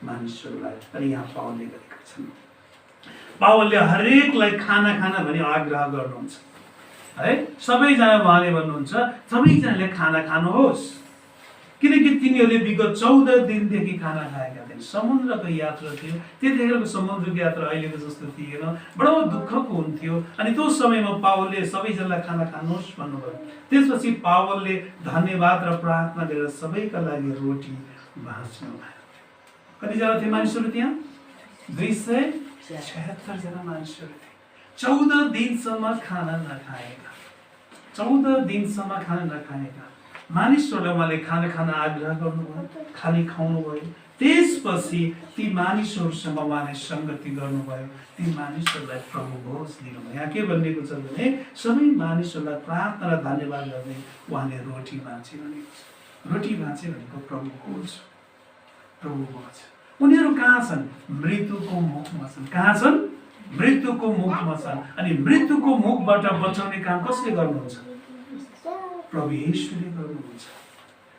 मानिसहरूलाई। अनि यहाँ पावलले गरेका छन्। पावलले हरेकलाई खाना भनी आग्रह गर्नुहुन्छ है। सबैजना उहाँले भन्नुहुन्छ सबैजनाले खाना खानुहोस्, किनकि तिनीहरूले विगत 14 दिनदेखि खाना खाएका थिए। समुद्रको यात्रा थियो। त्यतिखेरको समुद्रको यात्रा अहिलेको जस्तो थिएन, बडो दुःखको हुन्थ्यो। अनि त्यो समयमा पावलले सबैजनालाई खाना खानुहोस् भन्नुभयो। त्यसपछि पावलले धन्यवाद र प्रार्थना गरेर सबैका लागि रोटी बाँच्नु भयो। कतिजना थिए मानिसहरू त्यहाँ? 276 जना मानिसहरू थिए। 14 दिनसम्म खाना नखाएका, 14 दिनसम्म खाना नखाएका मानिसहरूलाई उहाँले खाना खान आग्रह गर्नुभयो, खाने खुवाउनु भयो। त्यसपछि ती मानिसहरूसँग उहाँले सङ्गति गर्नुभयो, ती मानिसहरूलाई प्रभु भोज दिनुभयो। यहाँ के भनिएको छ भने सबै मानिसहरूलाई प्रार्थना र धन्यवाद गर्दै उहाँले रोटी बाँचे भनेको छ। रोटी बाँचे भनेको प्रभु भोज, प्रभु भोज। उनीहरू कहाँ छन्? मृत्युको मुखमा छन्। कहाँ छन्? मृत्युको मुखमा छन्। अनि मृत्युको मुखबाट बचाउने काम कसले गर्नुहुन्छ? प्रभु येशूले गर्नुहुन्छ।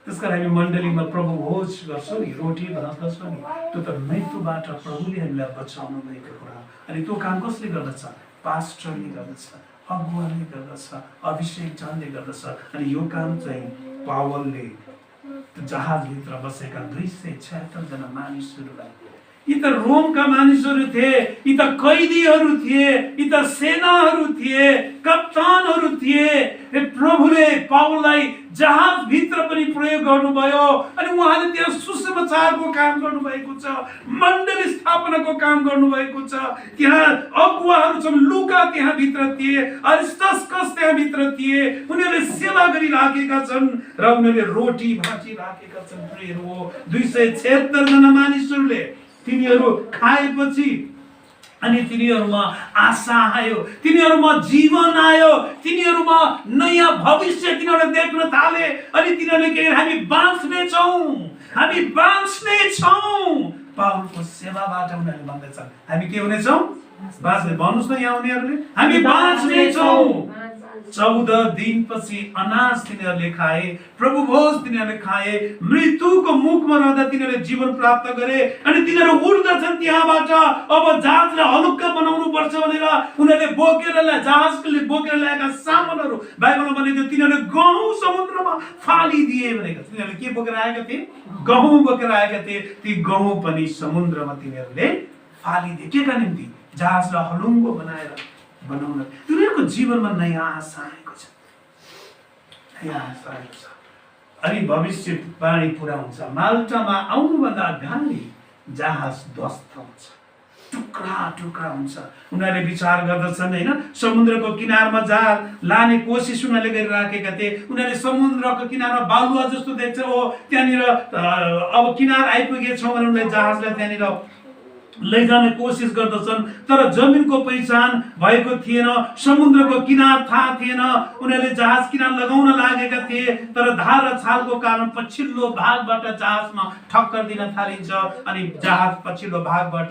त्यसकारण हामी मण्डलीमा प्रभु भोज गर्छौँ नि, रोटी बनाउँछौँ नि, त्यो त मृत्युबाट प्रभुले हामीलाई बचाउनु भएको कुरा। अनि त्यो काम कसले गर्दछ? पास्टरले गर्दछ, अगुवाले गर्दछ, अभिषेक जनले गर्दछ। अनि यो काम चाहिँ पावलले जहाजभित्र बसेका 276 जना मानिसहरूलाई, यी त रोमका मानिसहरू थिए, यी त कैदीहरू थिए, यी त सेनाहरू थिए, कप्तानहरू थिए। प्रभुले पावललाई जहाजभित्र पनि प्रयोग गर्नुभयो। अनि उहाँले त्यहाँ सुसमाचारको काम गर्नुभएको छ, मण्डली स्थापनाको काम गर्नुभएको छ। त्यहाँ अगुवाहरू छन्, लुका त्यहाँ भित्र थिए, अरिस्टस्कस त्यहाँ भित्र थिए। उनीहरूले सेवा गरिराखेका छन् र उनीहरूले रोटी बाँचिराखेका छन्। प्रियहरू हो, 276 जना मानिसहरूले तिनीहरू खाएपछि अनि तिनीहरूमा आशा आयो, तिनीहरूमा जीवन आयो, तिनीहरूमा नयाँ भविष्य तिनीहरूले देख्न थाले। अनि तिनीहरूले के हामी बाँच्ने छौँ, हामी बाँच्ने छौँ। पावलको सेवाबाट उनीहरूले भन्दैछन् हामी के हुनेछौँ? बाँच्ने। भन्नुहोस् न यहाँ उनीहरूले, हामी बाँच्ने छौँ। 14 दिनपछि अनाज तिनीहरूले खाए, प्रभु भोज तिनीहरूले खाए, मृत्युको मुखमा रहँदा तिनीहरूले जीवन प्राप्त गरे। अनि तिनीहरू उड्दछन् त्यहाँबाट। अब जहाजलाई हलुक्का बनाउनु पर्छ भनेर उनीहरूले जहाजले बोकेर ल्याएका सामानहरू बाइबलमा भनेको तिनीहरूले गहुँ समुद्रमा फालिदिए भनेको। तिनीहरूले के बोकेर आएका थिए? गहुँ बोकेर आएका थिए। ती गहुँ पनि समुद्रमा तिनीहरूले फालिदिए। के का निम्ति? जहाजलाई हलुङ्गो बनाउन। तिनीहरूको जीवनमा नयाँ आशा आएको छ, नयाँ आशा आएको छ। अनि भविष्यवाणी पुरा हुन्छ। माल्टामा आउनुभन्दा अगाडि जहाज ध्वस्त हुन्छ, टुक्रा टुक्रा हुन्छ। उनीहरूले विचार गर्दछन् होइन, समुद्रको किनारमा जहाज लाने कोसिस उनीहरूले गरिराखेका थिए। उनीहरूले समुद्रको किनारमा बालुवा जस्तो देख्छ, ओ त्यहाँनिर अब किनार आइपुगेछौँ भने उनीहरूले जहाजलाई त्यहाँनिर लैजाने कोसिस गर्दछन्। तर जमिनको पहिचान भएको थिएन, समुद्रको किनार थाहा थिएन। उनीहरूले जहाज किनार लगाउन लागेका थिए, तर धार र छालको कारण पछिल्लो भागबाट जहाजमा ठक्कर दिन थालिन्छ। अनि जहाज पछिल्लो भागबाट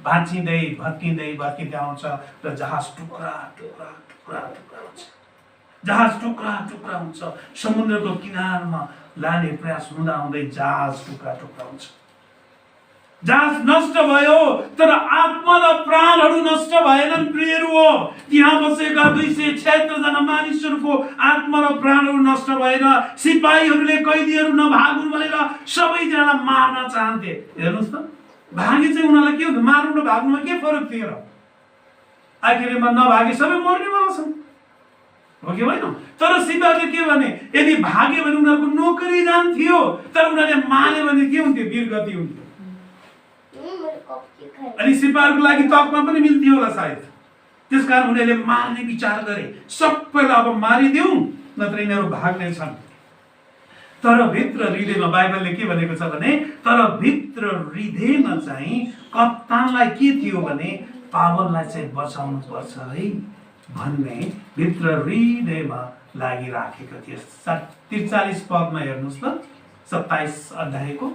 भाँचिँदै भत्किँदै आउँछ र जहाज टुक्रा टुक्रा टुक्रा टुक्रा हुन्छ। जहाज टुक्रा टुक्रा हुन्छ। समुद्रको किनारमा लाने प्रयास हुँदै जहाज टुक्रा टुक्रा हुन्छ। जहाज नष्ट भयो, तर आत्मा र प्राणहरू नष्ट भएनन्। प्रियहरू हो, त्यहाँ बसेका 276 जना मानिसहरूको आत्मा र प्राणहरू नष्ट भएन। सिपाहीहरूले कैदीहरू नभागुन् भनेर सबैजनालाई मार्न चाहन्थे। हेर्नुहोस् त, भागे चाहिँ उनीहरूलाई के हुन्छ? मार्नु र भाग्नुमा के फरक थियो र? आखिरमा नभागे सबै मर्नेवाला छन्, हो कि होइन? तर सिपाहीले के भने, यदि भागे भने उनीहरूको नोकरी जान्थ्यो, तर उनीहरूले मारे भने के हुन्थ्यो? वीरगति हुन्थ्यो। अनि सिपाहीहरूको लागि तकमा पनि मिल्थ्यो होला सायद। त्यसकारण उनीहरूले मार्ने विचार गरे। सबैलाई अब मारिदेऊ, नत्र यिनीहरू भाग्ने छन्। तर भित्र हृदयमा बाइबलले के भनेको छ भने, तर भित्र हृदयमा चाहिँ कप्तानलाई के थियो भने पावललाई चाहिँ बचाउनु पर्छ है भन्ने भित्र हृदयमा लागिराखेको थियो। 43 पदमा हेर्नुहोस् त, 27 अध्यायको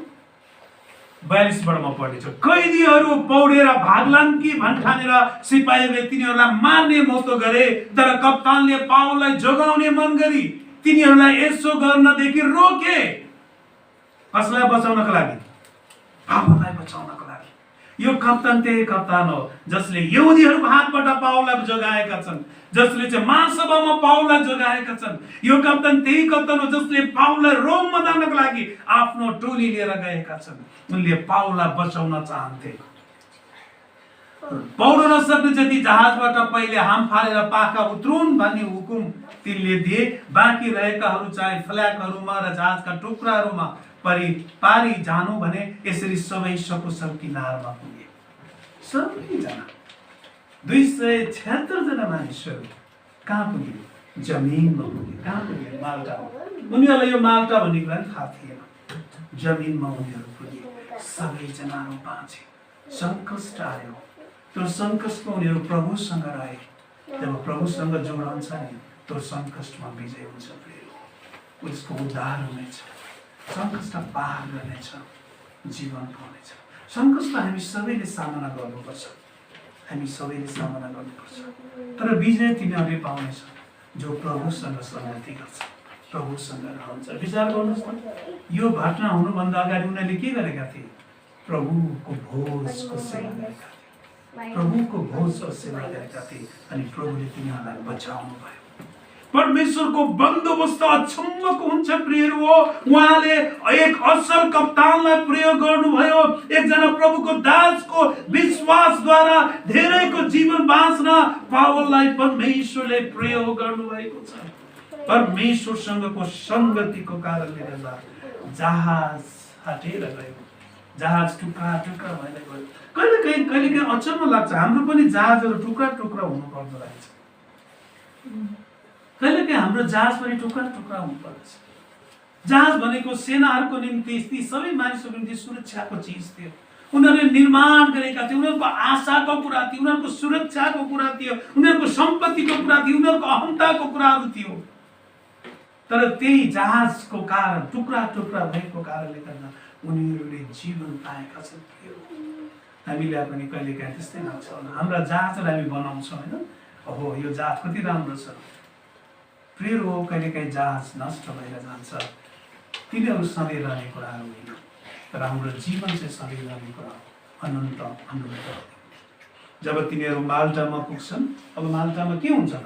42बाट म पढ्नेछु। कैदीहरू पौडेर भाग्लान् कि भन्ठानेर सिपाहीहरूले तिनीहरूलाई मार्ने मौतो गरे, तर कप्तानले पावललाई जोगाउने मन गरी तिनीहरूलाई यसो गर्नदेखि रोके। कसलाई बचाउनको लागि? पावललाई बचाउनको लागि। यो कप्तान त्यही कप्तान हो जसले यहुदीहरूको हातबाट पावललाई जोगाएका छन्, जसले चाहिँ महासभामा पावललाई जोगाएका छन्। यो कप्तान त्यही कप्तान हो जसले पावललाई रोममा जानको लागि आफ्नो टोली लिएर गएका छन्। उनले पावललाई बचाउन चाहन्थे। पौड्न नसक्ने जति जहाजबाट पहिले हाम फालेर पाखा उत्रुन् भन्ने हुकुम तिनले दिए। बाँकी रहेकाहरू चाहिँ फ्ल्यागहरूमा र जहाजका टुक्राहरूमा पारी जानु भने यसरी सबै सकुशल किनारमा पुगे। सबैजना 276 जना मानिसहरू कहाँ पुग्यो? जमिनमा पुग्यो। कहाँ पुग्यो? माल्टामा। उनीहरूलाई यो माल्टा भन्ने कुरा थाहा थिएन। जमिनमा उनीहरू पुगे। सबैजनाहरू बाँचे। सङ्कष्ट आयो, त्यो सङ्कष्टमा उनीहरू प्रभुसँग रहे। जब प्रभुसँग जोडिन्छ नि, त्यो सङ्कष्टमा विजय हुन्छ। उसको उद्धार हुनेछ, सङ्कष्ट पार गर्नेछ, जीवन पाउनेछ। सङ्कष्ट हामी सबैले सामना गर्नुपर्छ, हामी सबैले सामना गर्नुपर्छ। तर विजय तिनीहरूले पाउनेछ जो प्रभुसँग संगति गर्छ, प्रभुसँग रहन्छ। विचार गर्नुहोस् त, यो घटना हुनुभन्दा अगाडि उनीहरूले के गरेका थिए? प्रभुको भोजको सेवा गरेका थिए, प्रभुको भोजको सेवा गरेका थिए, अनि प्रभुले तिनीहरूलाई बचाउनु भयो। परमेश्वरको बन्दोबस्त अचम्मको हुन्छ प्रियहरू हो। उहाँले एक असल कप्तानलाई प्रयोग गर्नुभयो। एकजना प्रभुको दासको विश्वासद्वारा धेरैको जीवन बाँच्न पावललाई परमेश्वरले प्रयोग गर्नुभएको छ। परमेश्वरसँगको संगतिको कारणले गर्दा जहाज हटेर गयो, जहाज टुक्रा टुक्रा भएर गयो। कहिलेकाहीँ अचम्म लाग्छ, हाम्रो पनि जहाजहरू टुक्रा टुक्रा हुनु पर्दो रहेछ। कहिलेकाहीँ हाम्रो जहाज पनि टुक्रा टुक्रा हुनुपर्छ। जहाज भनेको सेनाहरूको निम्ति, ती सबै मानिसहरूको निम्ति सुरक्षाको चिज थियो। उनीहरूले निर्माण गरेका थिए, उनीहरूको आशाको कुरा थियो, उनीहरूको सुरक्षाको कुरा थियो, उनीहरूको सम्पत्तिको कुरा थियो, उनीहरूको अहमताको कुराहरू थियो। तर त्यही जहाजको कारण, टुक्रा टुक्रा भएको कारणले गर्दा उनीहरूले जीवन पाएका छन्। हामीलाई पनि कहिलेकाहीँ त्यस्तै लाग्छ होला, हाम्रा जहाजहरू हामी बनाउँछौँ होइन, ओहो यो जहाज कति राम्रो छ। प्रिय हो, कहिलेकाहीँ जहाज नष्ट भएर जान्छ। तिनीहरू सधैँ रहने कुराहरू होइन, तर हाम्रो जीवन चाहिँ सधैँ रहने कुरा हो, अनन्त अनन्त। जब तिनीहरू माल्टामा पुग्छन्, अब माल्टामा के हुन्छ त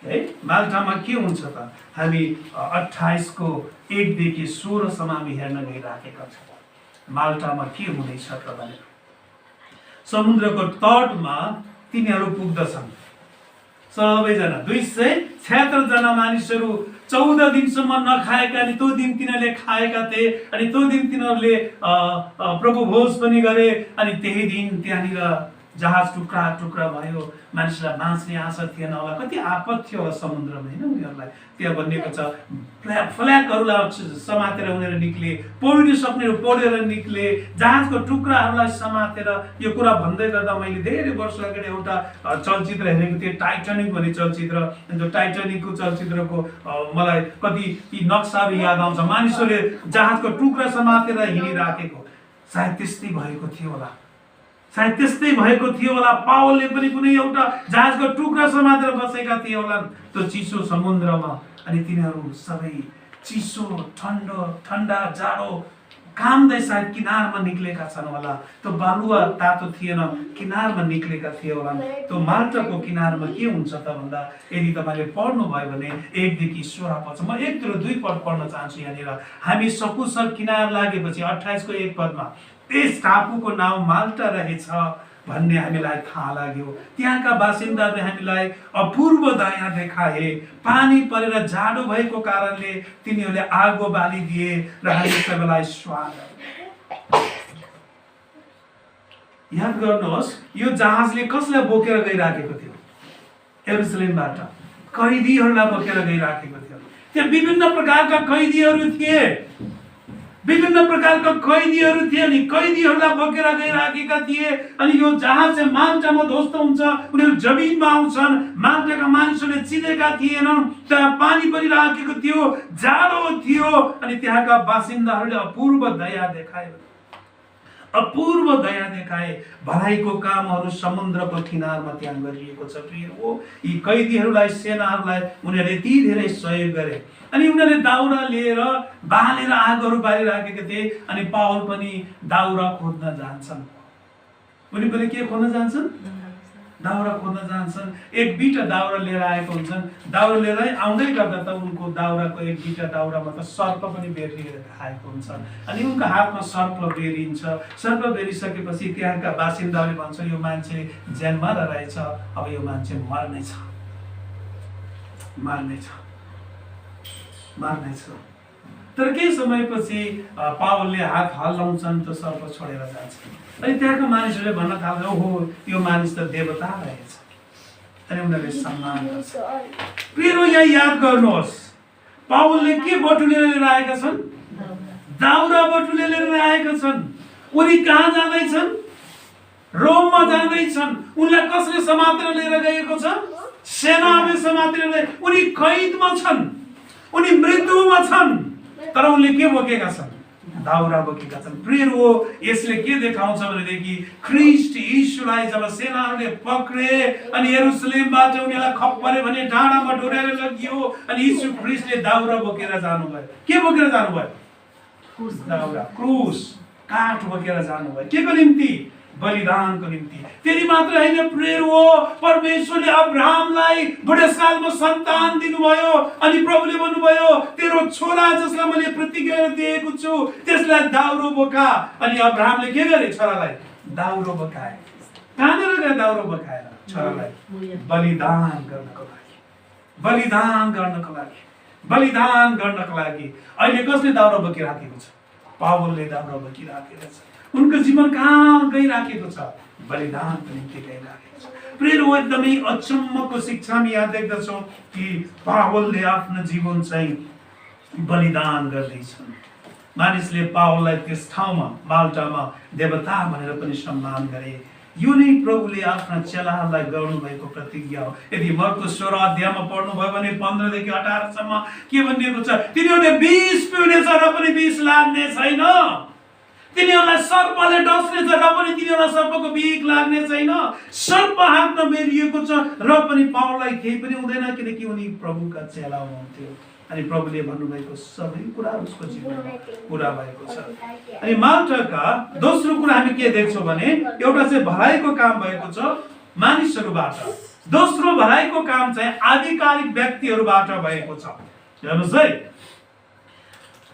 है? माल्टामा के हुन्छ त? हामी 28को 1देखि 16सम्म हामी हेर्न गइराखेका छौँ। माल्टामा के हुँदैछ त भनेर समुद्रको तटमा तिनीहरू पुग्दछन्। सबैजना 276 जना मानिसहरू 14 दिनसम्म नखाएका, अनि त्यो दिन तिनीहरूले खाएका थिए, अनि त्यो दिन तिनीहरूले प्रभु भोज पनि गरे। अनि त्यही दिन त्यहाँनिर जहाज टुक्रा टुक्रा भयो। मानिसलाई बाँच्ने आशा थिएन होला, कति आपद थियो होला समुद्रमा होइन उनीहरूलाई। त्यहाँ भनिएको छ फ्ल्यागहरूलाई समातेर उनीहरू निक्ले, पौडिन सक्नेहरू पौडेर निक्ले, जहाजको टुक्राहरूलाई समातेर। यो कुरा भन्दै गर्दा मैले धेरै वर्ष अगाडि एउटा चलचित्र हेरेको थिएँ, टाइटानिक भन्ने चलचित्र। त्यो टाइटानिकको चलचित्रको मलाई कति यी नक्साहरू याद आउँछ। मानिसहरूले जहाजको टुक्रा समातेर हिँडिराखेको, सायद त्यस्तै भएको थियो होला, सायद त्यस्तै भएको थियो होला। पावलले पनि कुनै एउटा जहाजको टुक्रा समातेर बसेका थिए होला त्यो चिसो समुद्रमा। अनि तिनीहरू सबै चिसो ठन्डा जाडो कामदै सायद किनारमा निक्लेका छन् होला। त्यो बालुवा तातो थिएन, किनारमा निक्लेका थिए होला। त्यो माल्टाको किनारमा के हुन्छ त भन्दा, यदि तपाईँले पढ्नुभयो भने 1देखि 16 पद, म 1 र 2 पद पढ्न चाहन्छु। यहाँनिर हामी सकुशल किनार लागेपछि 28को 1 पदमा त्यस टापुको नाउँ माल्टा रहेछ भन्ने हामीलाई थाहा लाग्यो। त्यहाँका बासिन्दाहरूले हामीलाई अपूर्व दया देखाए। पानी परेर जाडो भएको कारणले तिनीहरूले आगो बालिदिए र हामी सबैलाई स्वाद। याद गर्नुहोस्, यो जहाजले कसलाई बोकेर गइराखेको थियो? यरुशलेमबाट कैदीहरूलाई बोकेर गइराखेको थियो। त्यहाँ विभिन्न प्रकारका कैदीहरू थिए, विभिन्न प्रकारका कैदीहरू थिए, अनि कैदीहरूलाई बोकेर गइराखेका थिए। अनि यो जहाज चाहिँ माल्टामा ध्वस्त हुन्छ, उनीहरू जमिनमा आउँछन्। माल्टाका मानिसहरूले चिनेका थिएनन्, त्यहाँ पानी परिराखेको थियो, जाडो थियो। अनि त्यहाँका बासिन्दाहरूले अपूर्व दया देखाए, अपूर्व दया देखाए। भलाइको कामहरू समुद्रको किनारमा त्यहाँ गरिएको छ। प्रियहरू, यी कैदीहरूलाई, सेनाहरूलाई उनीहरूले यति धेरै सहयोग गरे। अनि उनीहरूले दाउरा लिएर बालेर आगोहरू बालिराखेका थिए। अनि पावल पनि दाउरा खोज्न जान्छन्। उनी पनि के खोज्न जान्छन्? दाउरा खोज्न जान्छन्। एक बिटा दाउरा लिएर आएको हुन्छन्। दाउरा लिएर आउँदै गर्दा त उनको दाउराको एक बिटा दाउरामा त सर्प पनि बेरिएर आएको हुन्छ। अनि उनको हातमा सर्प बेरिन्छ। सर्प बेरिसकेपछि त्यहाँका बासिन्दाहरूले भन्छ यो मान्छे ज्यानमा रहेछ, अब यो मान्छे मर्नेछ, मर्नेछ, मर्नेछ। तर केही समयपछि पावलले हात हल्लाउँछन्, त्यो सर्प छोडेर जान्छ। अनि त्यहाँका मानिसहरूले भन्न थाल्छ, ओहो यो मानिस त देवता रहेछ। अनि उनीहरूले सम्मान गर्छ। प्रियहरू, यहाँ याद गर्नुहोस्, पावलले के बटुलेर लिएर आएका छन्? दाउरा बटुलेर लिएर आएका छन्। उनी कहाँ जाँदैछन्? रोममा जाँदैछन्। उनलाई कसले समातेर लिएर गएको छ? सेनाले समातेर ल्याए। उनी कैदमा छन्, उनी मृत्युमा छन्, तर उनले के बोकेका छन्? दाउरा बोकेका छन्। प्रियहरू हो, यसले के देखाउँछ भनेदेखि ख्रीष्ट यीशुलाई जब सेनाहरूले पक्रे अनि यरुशलेमबाट उनीहरूलाई खप्परे भने डाँडामा डोर्याएर लगियो अनि यीशु ख्रीष्टले दाउरा बोकेर जानुभयो। के बोकेर जानुभयो? दाउरा, क्रुस, काठ बोकेर जानुभयो। के को निम्ति? बलिदानको निम्ति। त्यति मात्र होइन प्रिय हो, परमेश्वरले अब्राहमलाई बुढेसकालमा सन्तान दिनुभयो अनि प्रभुले भन्नुभयो तेरो छोरा जसलाई मैले प्रतिज्ञा दिएको छु त्यसलाई दाउरो बोका। अनि अब्राहमले के गरे? छोरालाई दाउरो बोकाए। कहाँनिर गए दाउरो बोकाएर? छोरालाई बलिदान गर्नको लागि, बलिदान गर्नको लागि, बलिदान गर्नको लागि। अहिले कसले दाउरो बोकिराखेको छ? पावलले दाउरो बोकिराखेको छ। उनको जीवन कहाँ गइराखेको छ? बलिदानको निम्ति गइराखेको छ। प्रिय हो, एकदमै अचम्मको शिक्षा हामी यहाँ देख्दछौँ कि पावलले आफ्नो जीवन चाहिँ बलिदान गर्दैछन्। मानिसले पावललाई त्यस ठाउँमा माल्टामा देवता भनेर पनि सम्मान गरे। यो नै प्रभुले आफ्ना चेलाहरूलाई गर्नुभएको प्रतिज्ञा हो। यदि मर्को 16 अध्यायमा पढ्नुभयो भने 15 देखि 18 सम्म के भनिएको छ? तिनीहरूले विष पिउनेछ र पनि विष लाग्ने छैन, तिनीहरूलाई सर्पले डस्नेछ र पनि तिनीहरूलाई सर्पको बिख लाग्ने छैन। सर्प हातमा बेरिएको छ र पनि पावललाई केही पनि हुँदैन, किनकि उनी प्रभुका चेला हुनुहुन्थ्यो। अनि प्रभुले भन्नुभएको सबै कुरा उसको जीवनमा पुरा भएको छ। अनि माल्टाका दोस्रो कुरा हामी के देख्छौँ भने एउटा चाहिँ भलाइको काम भएको छ मानिसहरूबाट, दोस्रो भलाइको काम चाहिँ आधिकारिक व्यक्तिहरूबाट भएको छ। हेर्नुहोस् है,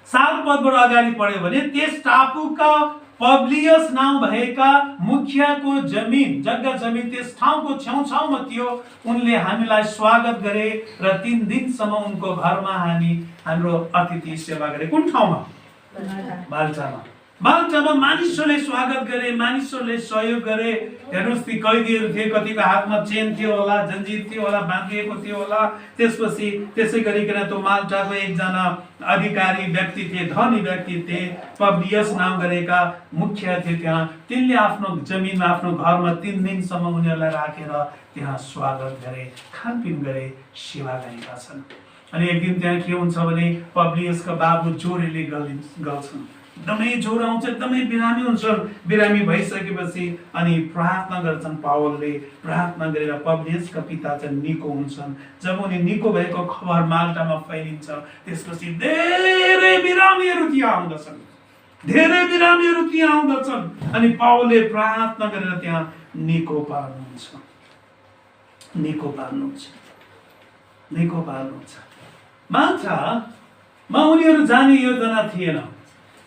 7 पदबाट अगाडि पढ्यो भने त्यस टापुका पब्लियस नाम भएका मुखियाको जमिन जग्गा जमिन त्यस ठाउँको छेउछाउमा थियो। उनले हामीलाई स्वागत गरे र 3 दिनसम्म उनको घरमा हाम्रो अतिथि सेवा गरे। कुन ठाउँमा? माल्टामा। माल्टामा मानिसहरूले स्वागत गरे, मानिसहरूले सहयोग गरे। हेर्नुहोस्, ती कैदीहरू थिए, कतिको हातमा चेन थियो होला, जन्जिर थियो होला, बाँधिएको थियो होला। त्यसपछि त्यसै गरिकन त्यो माल्टाको एकजना अधिकारी व्यक्ति थिए, धनी व्यक्ति थिए, पब्लियस नाम गरेका मुखिया थिए। त्यहाँ तिनले आफ्नो जमिनमा आफ्नो घरमा 3 दिनसम्म उनीहरूलाई राखेर त्यहाँ स्वागत गरे, खानपिन गरे, सेवा गरेका छन्। अनि एक दिन त्यहाँ के हुन्छ भने पब्लियसका बाबु जोरीले गल्छन्, एकदमै ज्वरो आउँछ, एकदमै बिरामी हुन्छन्। बिरामी भइसकेपछि अनि प्रार्थना गर्छन्। पावलले प्रार्थना गरेर पब्लियसका पिता चाहिँ निको हुन्छन्। जब उनी निको भएको खबर माल्टामा फैलिन्छ त्यसपछि धेरै बिरामीहरू त्यहाँ आउँदछन्, धेरै बिरामीहरू त्यहाँ आउँदछन्। अनि पावलले प्रार्थना गरेर त्यहाँ निको पार्नुहुन्छ, निको पार्नुहुन्छ, निको पार्नुहुन्छ। माल्टामा उनीहरू जाने योजना थिएन,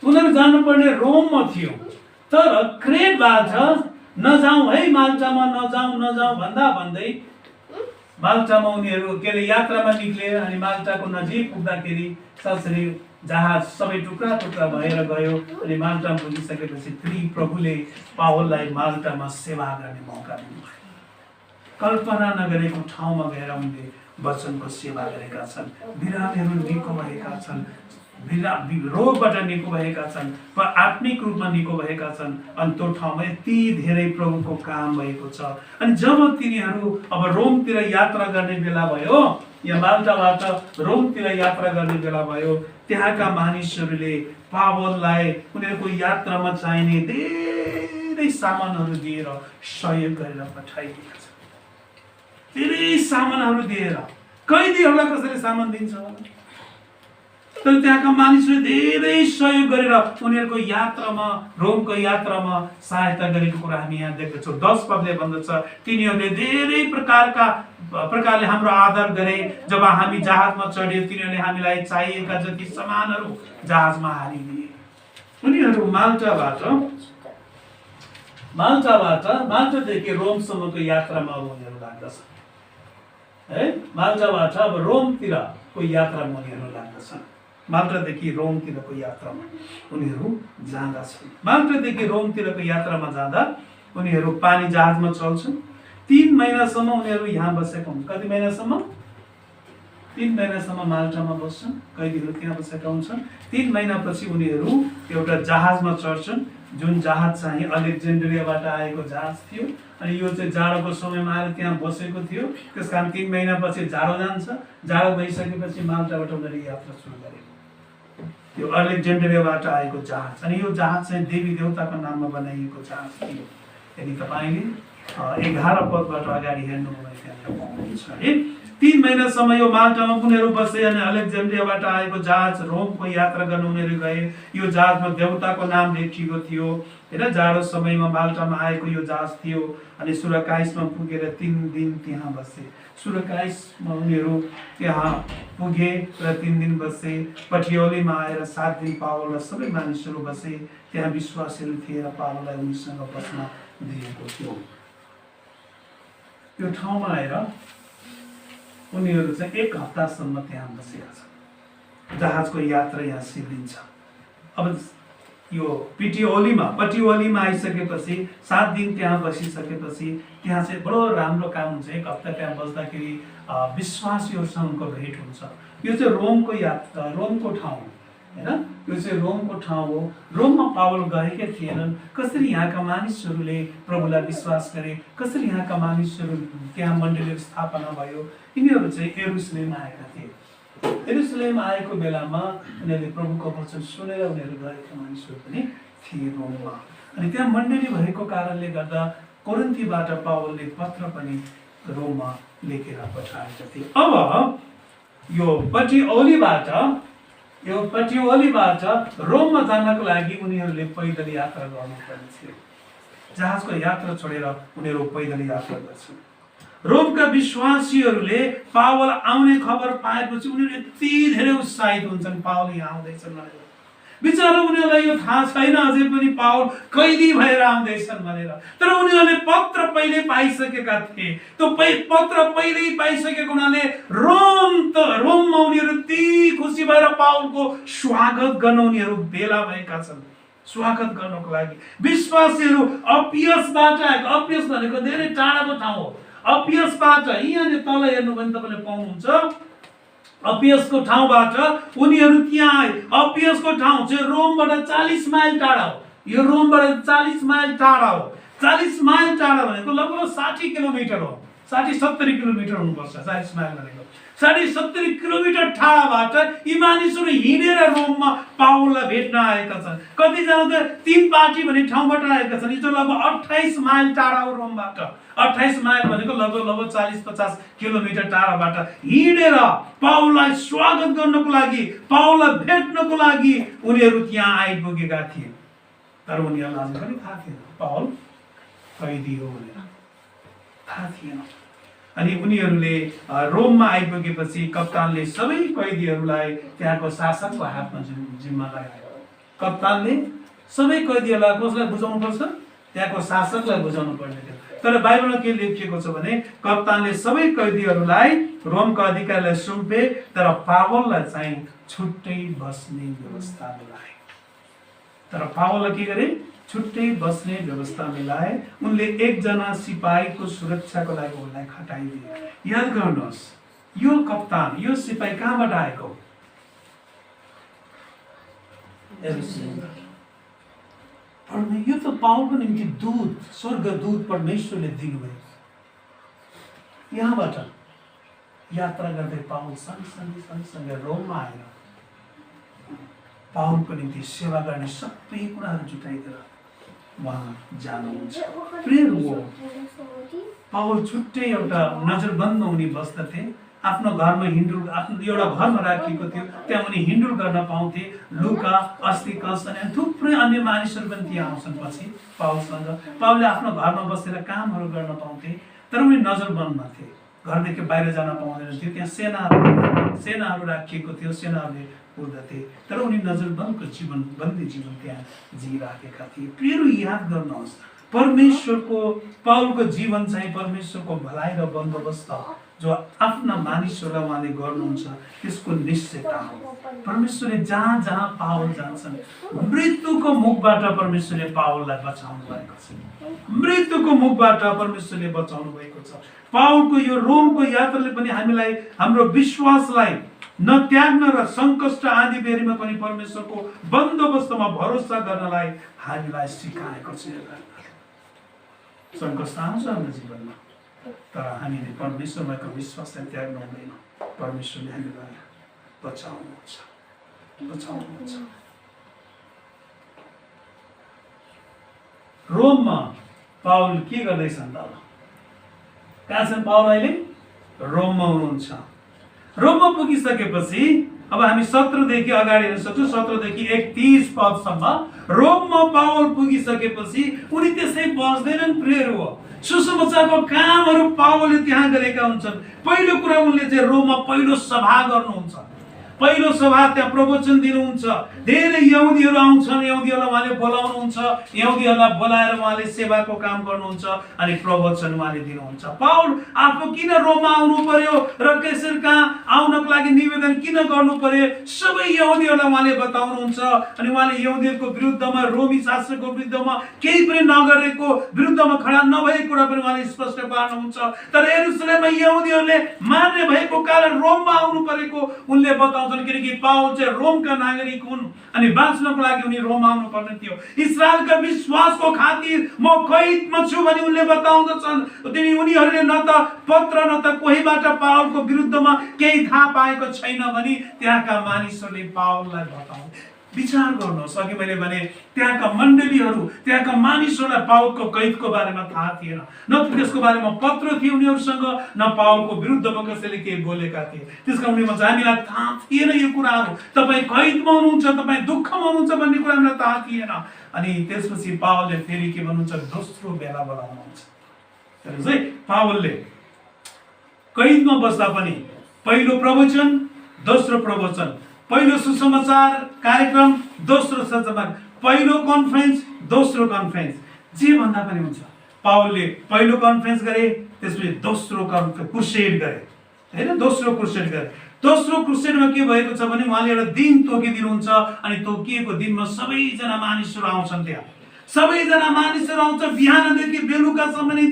उनीहरू जानुपर्ने रोममा थियो। तर क्रेटबाट नजाउँ है, माल्टामा नजाउँ भन्दा भन्दै माल्टामा उनीहरू के अरे यात्रामा निक्ले। अनि माल्टाको नजिक पुग्दाखेरि ससरी जहाज सबै टुक्रा टुक्रा भएर गयो। अनि माल्टा पुगिसकेपछि फेरि प्रभुले पावललाई माल्टामा सेवा गर्ने मौका दिनुभयो। कल्पना नगरेको ठाउँमा गएर उनले वचनको सेवा गरेका छन्। बिरामीहरू निको भएका छन्, रोगबाट निको भएका छन्, आत्मिक रूपमा निको भएका छन्। अनि त्यो ठाउँमा यति धेरै प्रभुको काम भएको छ। अनि जब तिनीहरू अब रोमतिर यात्रा गर्ने बेला भयो, या माल्टाबाट रोमतिर यात्रा गर्ने बेला भयो, त्यहाँका मानिसहरूले पावललाई उनीहरूको यात्रामा चाहिने धेरै सामानहरू दिएर सहयोग गरेर पठाइदिएका छन्। धेरै सामानहरू दिएर कैदीहरूलाई कसरी सामान दिन्छ होला, तर त्यहाँका मानिसहरूले धेरै सहयोग गरेर उनीहरूको यात्रामा, रोमको यात्रामा सहायता गरेको कुरा हामी यहाँ देख्दछौँ। 10 पदले भन्दछ, तिनीहरूले धेरै प्रकारले हाम्रो आदर गरे। जब हामी जहाजमा चढ्यौँ तिनीहरूले हामीलाई चाहिएका जति सामानहरू जहाजमा हालिदिए। उनीहरू माल्टादेखि रोमसम्मको यात्रामा उनीहरू लाग्दछ है। माल्टाबाट अब रोमतिरको यात्रामा उनीहरू लाग्दछन्। माल्टादेखि रोमतिरको यात्रामा उनीहरू जाँदछन्। माल्टादेखि रोमतिरको यात्रामा जाँदा उनीहरू पानी जहाजमा चल्छन्। 3 महिनासम्म उनीहरू यहाँ बसेका हुन्छन्। कति महिनासम्म? 3 महिनासम्म माल्टामा बस्छन्, कैदीहरू त्यहाँ बसेका हुन्छन्। 3 महिनापछि उनीहरू एउटा जहाजमा चढ्छन्, जुन जहाज चाहिँ अलेक्जेन्ड्रियाबाट आएको जहाज थियो। अनि यो चाहिँ जाडोको समयमा आएर त्यहाँ बसेको थियो। त्यसकारण 3 महिनापछि जाडो जान्छ। जाडो भइसकेपछि माल्टाबाट उनीहरू यात्रा सुरु गरे। यो अलेक्जेन्ड्रियाबाट आएको जहाज, अनि यो जहाज चाहिँ देवी देवताको नाममा बनाइएको जहाज थियो। यदि तपाईँले 11 पदबाट अगाडि हेर्नुभयो भने त्यहाँ पाउनुहुन्छ है। 3 महिनासम्म यो माल्टामा उनीहरू बसे अनि अलेक्जेन्ड्रियाबाट आएको जहाज रोमको यात्रा गर्न उनीहरू गए। यो जहाजमा देवताको नाम लेखिएको थियो हैन। जाडो समयमा माल्टामा आएको यो जहाज थियो। अनि सुरकाइसमा पुगेर 3 दिन त्यहाँ बसे। सुरकाइसमा उनीहरू त्यहाँ पुगे र 3 दिन बसे। पटियोलीमा आएर 7 दिन पावल र सबै मानिसहरू बसे। त्यहाँ विश्वासीहरू थिए र पावललाई उनीसँग बस्न दिएको थियो। यो ठाउँमा आएर उनीहरू चाहिँ 1 हप्तासम्म त्यहाँ बसेका छन्। जहाजको यात्रा यहाँ सिद्धिन्छ। अब यो पटियोलीमा आइसकेपछि 7 दिन त्यहाँ बसिसकेपछि त्यहाँ चाहिँ बडो राम्रो काम हुन्छ। 1 हप्ता त्यहाँ बस्दाखेरि विश्वासीहरूसँगको भेट हुन्छ। यो चाहिँ रोमको ठाउँ हो हैन। यो चाहिँ रोमको ठाउँ हो। रोममा पावल गएकै थिएनन्। कसरी यहाँका मानिसहरूले प्रभुलाई विश्वास गरे, कसरी यहाँका मानिसहरू त्यहाँ मण्डली स्थापना भयो, यिनीहरू चाहिँ यरुशलेम आएका थिए। यरुशलेम आएको बेलामा उनीहरूले प्रभुको वचन सुनेर उनीहरू गएका मानिसहरू पनि थिए रोममा। अनि त्यहाँ मण्डली भएको कारणले गर्दा कोरिन्थीबाट पावलले पत्र पनि रोममा लेखेर पठाएका थिए। अब यो पटियोलीबाट रोममा जानको लागि उनीहरूले पैदल यात्रा गर्नुपर्ने थियो। जहाजको यात्रा छोडेर उनीहरू पैदल यात्रा गर्छन्। रोमका विश्वासीहरूले पावल आउने खबर पाएपछि उनीहरू यति धेरै उत्साहित हुन्छन्, पावल यहाँ आउँदैछन् भनेर। बिचरा उनीहरूलाई यो थाहा छैन अझै पनि पावल कैदी भएर आउँदैछन् भनेर। तर उनीहरूले पत्र पहिले पाइसकेका थिए। त्यो पत्र पहिल्यै पाइसकेको हुनाले रोममा उनीहरू यति खुसी भएर पावलको स्वागत गर्न उनीहरू भेला भएका छन्। स्वागत गर्नको लागि विश्वासीहरू अपियसबाट आएको, अपियस भनेको धेरै टाढाको ठाउँ हो। अपियसबाट यहाँ तल हेर्नु भने तपाईँले पाउनुहुन्छ, अपियसको ठाउँबाट उनीहरू त्यहाँ आए। अपियसको ठाउँ चाहिँ रोमबाट 40 माइल टाढा हो। यो रोमबाट 40 माइल टाढा हो। 40 माइल टाढा भनेको लगभग 60 किलोमिटर हो। 60-70 किलोमिटर हुनुपर्छ 40 माइल भनेको। 60-70 किलोमिटर टाढाबाट यी मानिसहरू हिँडेर रोममा पावललाई भेट्न आएका छन्। कतिजना त 3 पार्टी भन्ने ठाउँबाट आएका छन्। यो लगभग 28 माइल टाढा हो रोमबाट। 28 माइल भनेको लगभग 40-50 किलोमिटर टाढाबाट हिँडेर पावललाई स्वागत गर्नको लागि, पावललाई भेट्नको लागि उनीहरू त्यहाँ आइपुगेका थिए। तर उनीहरूलाई अझै पनि थाहा थिएन पावल कैदी हो भनेर, थाहा थिएन। अनि उनीहरूले रोममा आइपुगेपछि कप्तानले सबै कैदीहरूलाई त्यहाँको शासकको हातमा जिम्मा लगायो। कप्तानले सबै कैदीहरूलाई कसलाई बुझाउनु पर्छ? त्यहाँको शासकलाई बुझाउनु पर्ने थियो। तर बाइबलमा के लेखिएको छ भने कप्तानले सबै कैदीहरूलाई रोमका अधिकारीलाई सुम्पे, तर पावललाई चाहिँ छुट्टै बस्ने व्यवस्था मिलाए। तर पावललाई के गरे? छुट्टै बस्ने व्यवस्था मिलाए। उनले 1 जना सिपाहीको सुरक्षाको लागि उनलाई खटाइदिए। याद गर्नुहोस्, यो कप्तान, यो सिपाही कहाँबाट आएको? यो त पावलको निम्ति दूत, स्वर्गदूत परमेश्वरले दिनुभयो। यहाँबाट यात्रा गर्दै पावल सँगसँगै रोममा आएर पावलको निम्ति सेवा गर्ने सबै कुराहरू जुटाइदिएर उहाँ जानुहुन्छ। प्रेम हो। पावल छुट्टै एउटा नजरबन्द उनी बस्दथे। आफ्नो घरमा हिँडुल, आफ्नो एउटा घरमा राखिएको थियो, त्यहाँ उनी हिँडुल गर्न पाउँथे। लुका, अस्तिकस अनि थुप्रै अन्य मानिसहरू पनि त्यहाँ आउँछन् पछि पावलसँग। पावलले आफ्नो घरमा बसेर कामहरू गर्न पाउँथे। तर उनी नजरबन्दमा थिए, घरदेखि बाहिर जान पाउँदैन थियो। त्यहाँ सेनाहरू राखिएको थियो, सेनाहरूले पुग्दथे। तर उनी नजरबन्दको बन्दी जीवन त्यहाँ जिइराखेका थिए। प्रियहरू, याद गर्नुहोस्, परमेश्वरको पाउलको जीवन चाहिँ परमेश्वरको भलाइ र बन्दोबस्त जो आफ्ना मानिसहरूलाई उहाँले गर्नुहुन्छ त्यसको निश्चयता हो। परमेश्वरले जहाँ जहाँ पावल जान्छन् मृत्युको मुखबाट परमेश्वरले पावललाई बचाउनु भएको छ। मृत्युको मुखबाट परमेश्वरले बचाउनु भएको छ। पावलको यो रोमको यात्राले पनि हामीलाई हाम्रो विश्वासलाई नत्याग्न र सङ्कष्ट आदि बेरीमा पनि परमेश्वरको बन्दोबस्तमा भरोसा गर्नलाई हामीलाई सिकाएको छ। सङ्कष्ट आउँछ हाम्रो जीवनमा, तर हामीले परमेश्वरमा विश्वासलाई त्याग्नु हुँदैन। परमेश्वरले हामीलाई बचाउनुहुन्छ। रोममा पाउल के गर्दैछन् त? कहाँ छन् पाउल अहिले? रोममा हुनुहुन्छ। रोममा पुगिसकेपछि अब हामी 17 देखि अगाडि हेर्न सक्छौँ। 17 देखि 31 पदसम्म रोममा पावल पुगिसकेपछि उनी त्यसै बस्दैनन् प्रियहरू हो। सुसमाचारको कामहरू पावलले त्यहाँ गरेका हुन्छन्। पहिलो कुरा उनले चाहिँ रोममा पहिलो सभा गर्नुहुन्छ। पहिलो सभा त्यहाँ प्रवचन दिनुहुन्छ। धेरै यहुदीहरू आउँछन्, यहुदीहरूलाई उहाँले बोलाउनुहुन्छ, यहुदीहरूलाई बोलाएर उहाँले सेवाको काम गर्नुहुन्छ अनि प्रवचन उहाँले दिनुहुन्छ। पाउल आफू किन रोममा आउनु पर्यो र कैसर कहाँ आउनको लागि निवेदन किन गर्नु पर्यो सबै यहुदीहरूलाई उहाँले बताउनुहुन्छ। अनि उहाँले यहुदीहरूको विरुद्धमा, रोमी शासकको विरुद्धमा, केही पनि नगरेको विरुद्धमा खडा नभएको कुरा पनि उहाँले स्पष्ट पार्नुहुन्छ। तर यरुशलेममा यहुदीहरूले मान्ने भएको कारण रोममा आउनु परेको उनले बताउनुहुन्छ, किनकि पाउल चाहिँ रोमका नागरिक हुन् अनि बाँच्नको लागि उनी रोम आउनु पर्ने थियो। इस्राएलका विश्वासको खातिर म कैदमा छु भनी उनले बताउँदछन्। उनीहरूले न त पत्र न त कोहीबाट पाउलको विरुद्धमा केही थाहा पाएको छैन भनी त्यहाँका मानिसहरूले पाउललाई बताउँथे। विचार गर्नुहोस्, अघि मैले भने त्यहाँका मण्डलीहरू, त्यहाँका मानिसहरूलाई पाउलको कैदको बारेमा थाहा थिएन, न त्यसको बारेमा पत्र थियो उनीहरूसँग, न पाउलको विरुद्धमा कसैले केही बोलेका थिए। त्यसका उनीहरूमा हामीलाई थाहा थिएन यो कुराहरू। तपाईँ कैदमा हुनुहुन्छ, तपाईँ दुःखमा हुनुहुन्छ भन्ने कुरा हामीलाई थाहा थिएन। अनि त्यसपछि पाउलले फेरि के भन्नुहुन्छ, दोस्रो बेला बोलाउनुहुन्छ। हेर्नुहोस् है, पाउलले कैदमा बस्दा पनि पहिलो प्रवचन, दोस्रो प्रवचन, पहिलो सुसमाचार कार्यक्रम, दोस्रो सुसमाचार, पहिलो कन्फरेन्स, दोस्रो कन्फरेन्स, जे भन्दा पनि हुन्छ। पाउलले पहिलो कन्फरेन्स गरे, त्यसपछि दोस्रो क्रुसेड गरे, हैन? दोस्रो क्रुसेड गरे। दोस्रो क्रुसेडमा के भएको छ भने उहाँले एउटा दिन तोकिदिनुहुन्छ अनि तोकिएको दिनमा सबैजना मानिसहरू आउँछन्। त्यहाँ सबैजना मानिसहरू आउँछ। बिहानदेखि बेलुकासम्म नै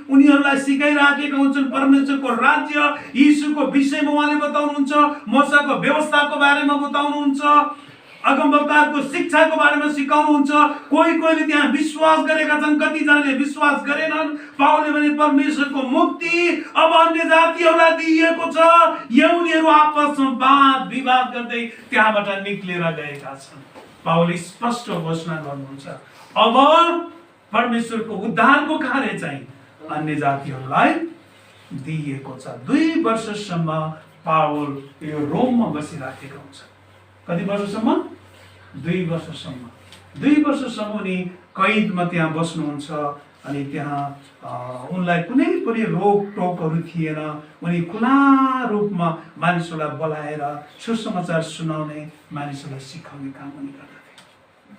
उनीहरूलाई सिकाइराखेका हुन्छन् परमेश्वरको राज्य, यीशुको विषयमा उहाँले बताउनुहुन्छ, मोसाको व्यवस्थाको बारेमा बताउनुहुन्छ, अगमवक्ताहरूको शिक्षाको बारेमा सिकाउनुहुन्छ। कोहीले त्यहाँ विश्वास गरेका छन्, कतिजनाले विश्वास गरेनन्। पाउलले भने परमेश्वरको मुक्ति अब अन्य जातिहरूलाई दिइएको छ। यहुदीहरू आपसमा वाद विवाद गर्दै त्यहाँबाट निक्लेर गएका छन्। पाउलले स्पष्ट घोषणा गर्नुहुन्छ, अब परमेश्वरको उद्धारको कार्य चाहिँ अन्य जातिहरूलाई दिइएको छ। 2 वर्षसम्म पाउल यो रोममा बसिराखेका हुन्छ। कति वर्षसम्म? 2 वर्षसम्म। 2 वर्षसम्म उनी कैदमा त्यहाँ बस्नुहुन्छ अनि त्यहाँ उनलाई कुनै पनि रोकटोकहरू थिएन। उनी खुला रूपमा मानिसहरूलाई बोलाएर सुसमाचार सुनाउने, मानिसहरूलाई सिकाउने काम उनी गर्दथे।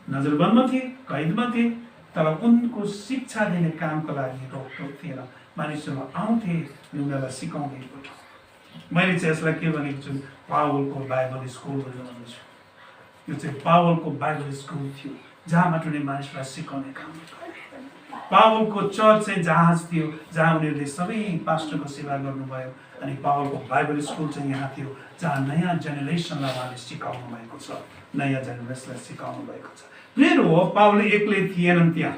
नजरबन्दमा थिए, कैदमा थिए, तर उनको शिक्षा दिने कामको लागि रोकटोक थिएन। मानिसहरू आउँथे, उनीहरूलाई सिकाउँदै गयो। मैले चाहिँ यसलाई के भनेको छु, पावलको बाइबल स्कुल भनेको छु। यो चाहिँ पावलको बाइबल स्कुल थियो, जहाँबाट उनीहरूले मानिसहरूलाई सिकाउने काम गर्थे। पावलको चर्च चाहिँ जहाज थियो, जहाँ उनीहरूले सबै पास्टरको सेवा गर्नुभयो। अनि पावलको बाइबल स्कुल चाहिँ यहाँ थियो, जहाँ नयाँ जेनेरेसनलाई उहाँले सिकाउनु भएको छ, नयाँ जेनेरेसनलाई सिकाउनु भएको छ। मेरो हो, पावल एक्लै थिएनन् त्यहाँ।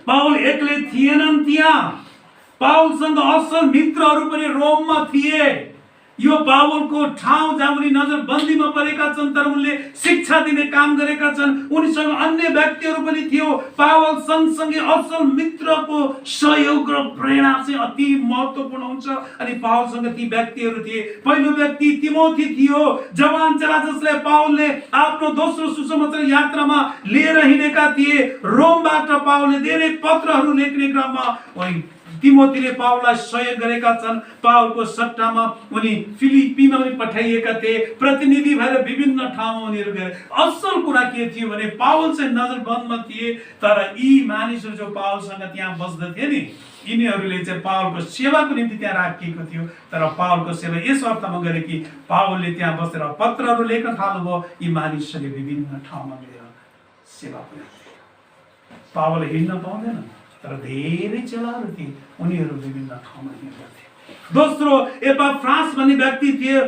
पावल एक्लै थिएनन् त्यहाँ। पावलसँग असल मित्रहरू पनि रोममा थिए। यो पावलको ठाउँ जहाँ उनी नजरबन्दीमा परेका छन्, तर उनले शिक्षा दिने काम गरेका छन्। उनीसँग अन्य व्यक्तिहरू पनि थियो। पावल सँगसँगै असल मित्रको सहयोग र प्रेरणा चाहिँ अति महत्त्वपूर्ण हुन्छ। अनि पावलसँग ती व्यक्तिहरू थिए। पहिलो व्यक्ति तिमोथी थियो, जवान चेला जसलाई पावलले आफ्नो दोस्रो सुसमाचार यात्रामा लिएर हिँडेका थिए। रोमबाट पावलले धेरै पत्रहरू लेख्ने क्रममा तिमोथीले पावललाई सहयोग गरेका छन्। पावलको सट्टामा उनी फिलिपीमा पनि पठाइएका थिए, प्रतिनिधि भएर विभिन्न ठाउँमा उनीहरू गए। असल कुरा के थियो भने पावल चाहिँ नजरबन्दमा थिए, तर यी मानिसहरू जो पावलसँग त्यहाँ बस्दथे नि, यिनीहरूले चाहिँ पावलको सेवाको निम्ति त्यहाँ राखिएको थियो। तर पावलको सेवा यस अर्थमा गरे कि पावलले त्यहाँ बसेर पत्रहरू लेख्न थाल्नुभयो, यी मानिसहरूले विभिन्न ठाउँमा गएर सेवा पुर्याउँथे। पावल हिँड्न पाउँदैन, तर धेरै चेलाहरू थिए, उनीहरू विभिन्न ठाउँमा हिँड्दथे। दोस्रो, एपाफ्रास भन्ने व्यक्ति थिए,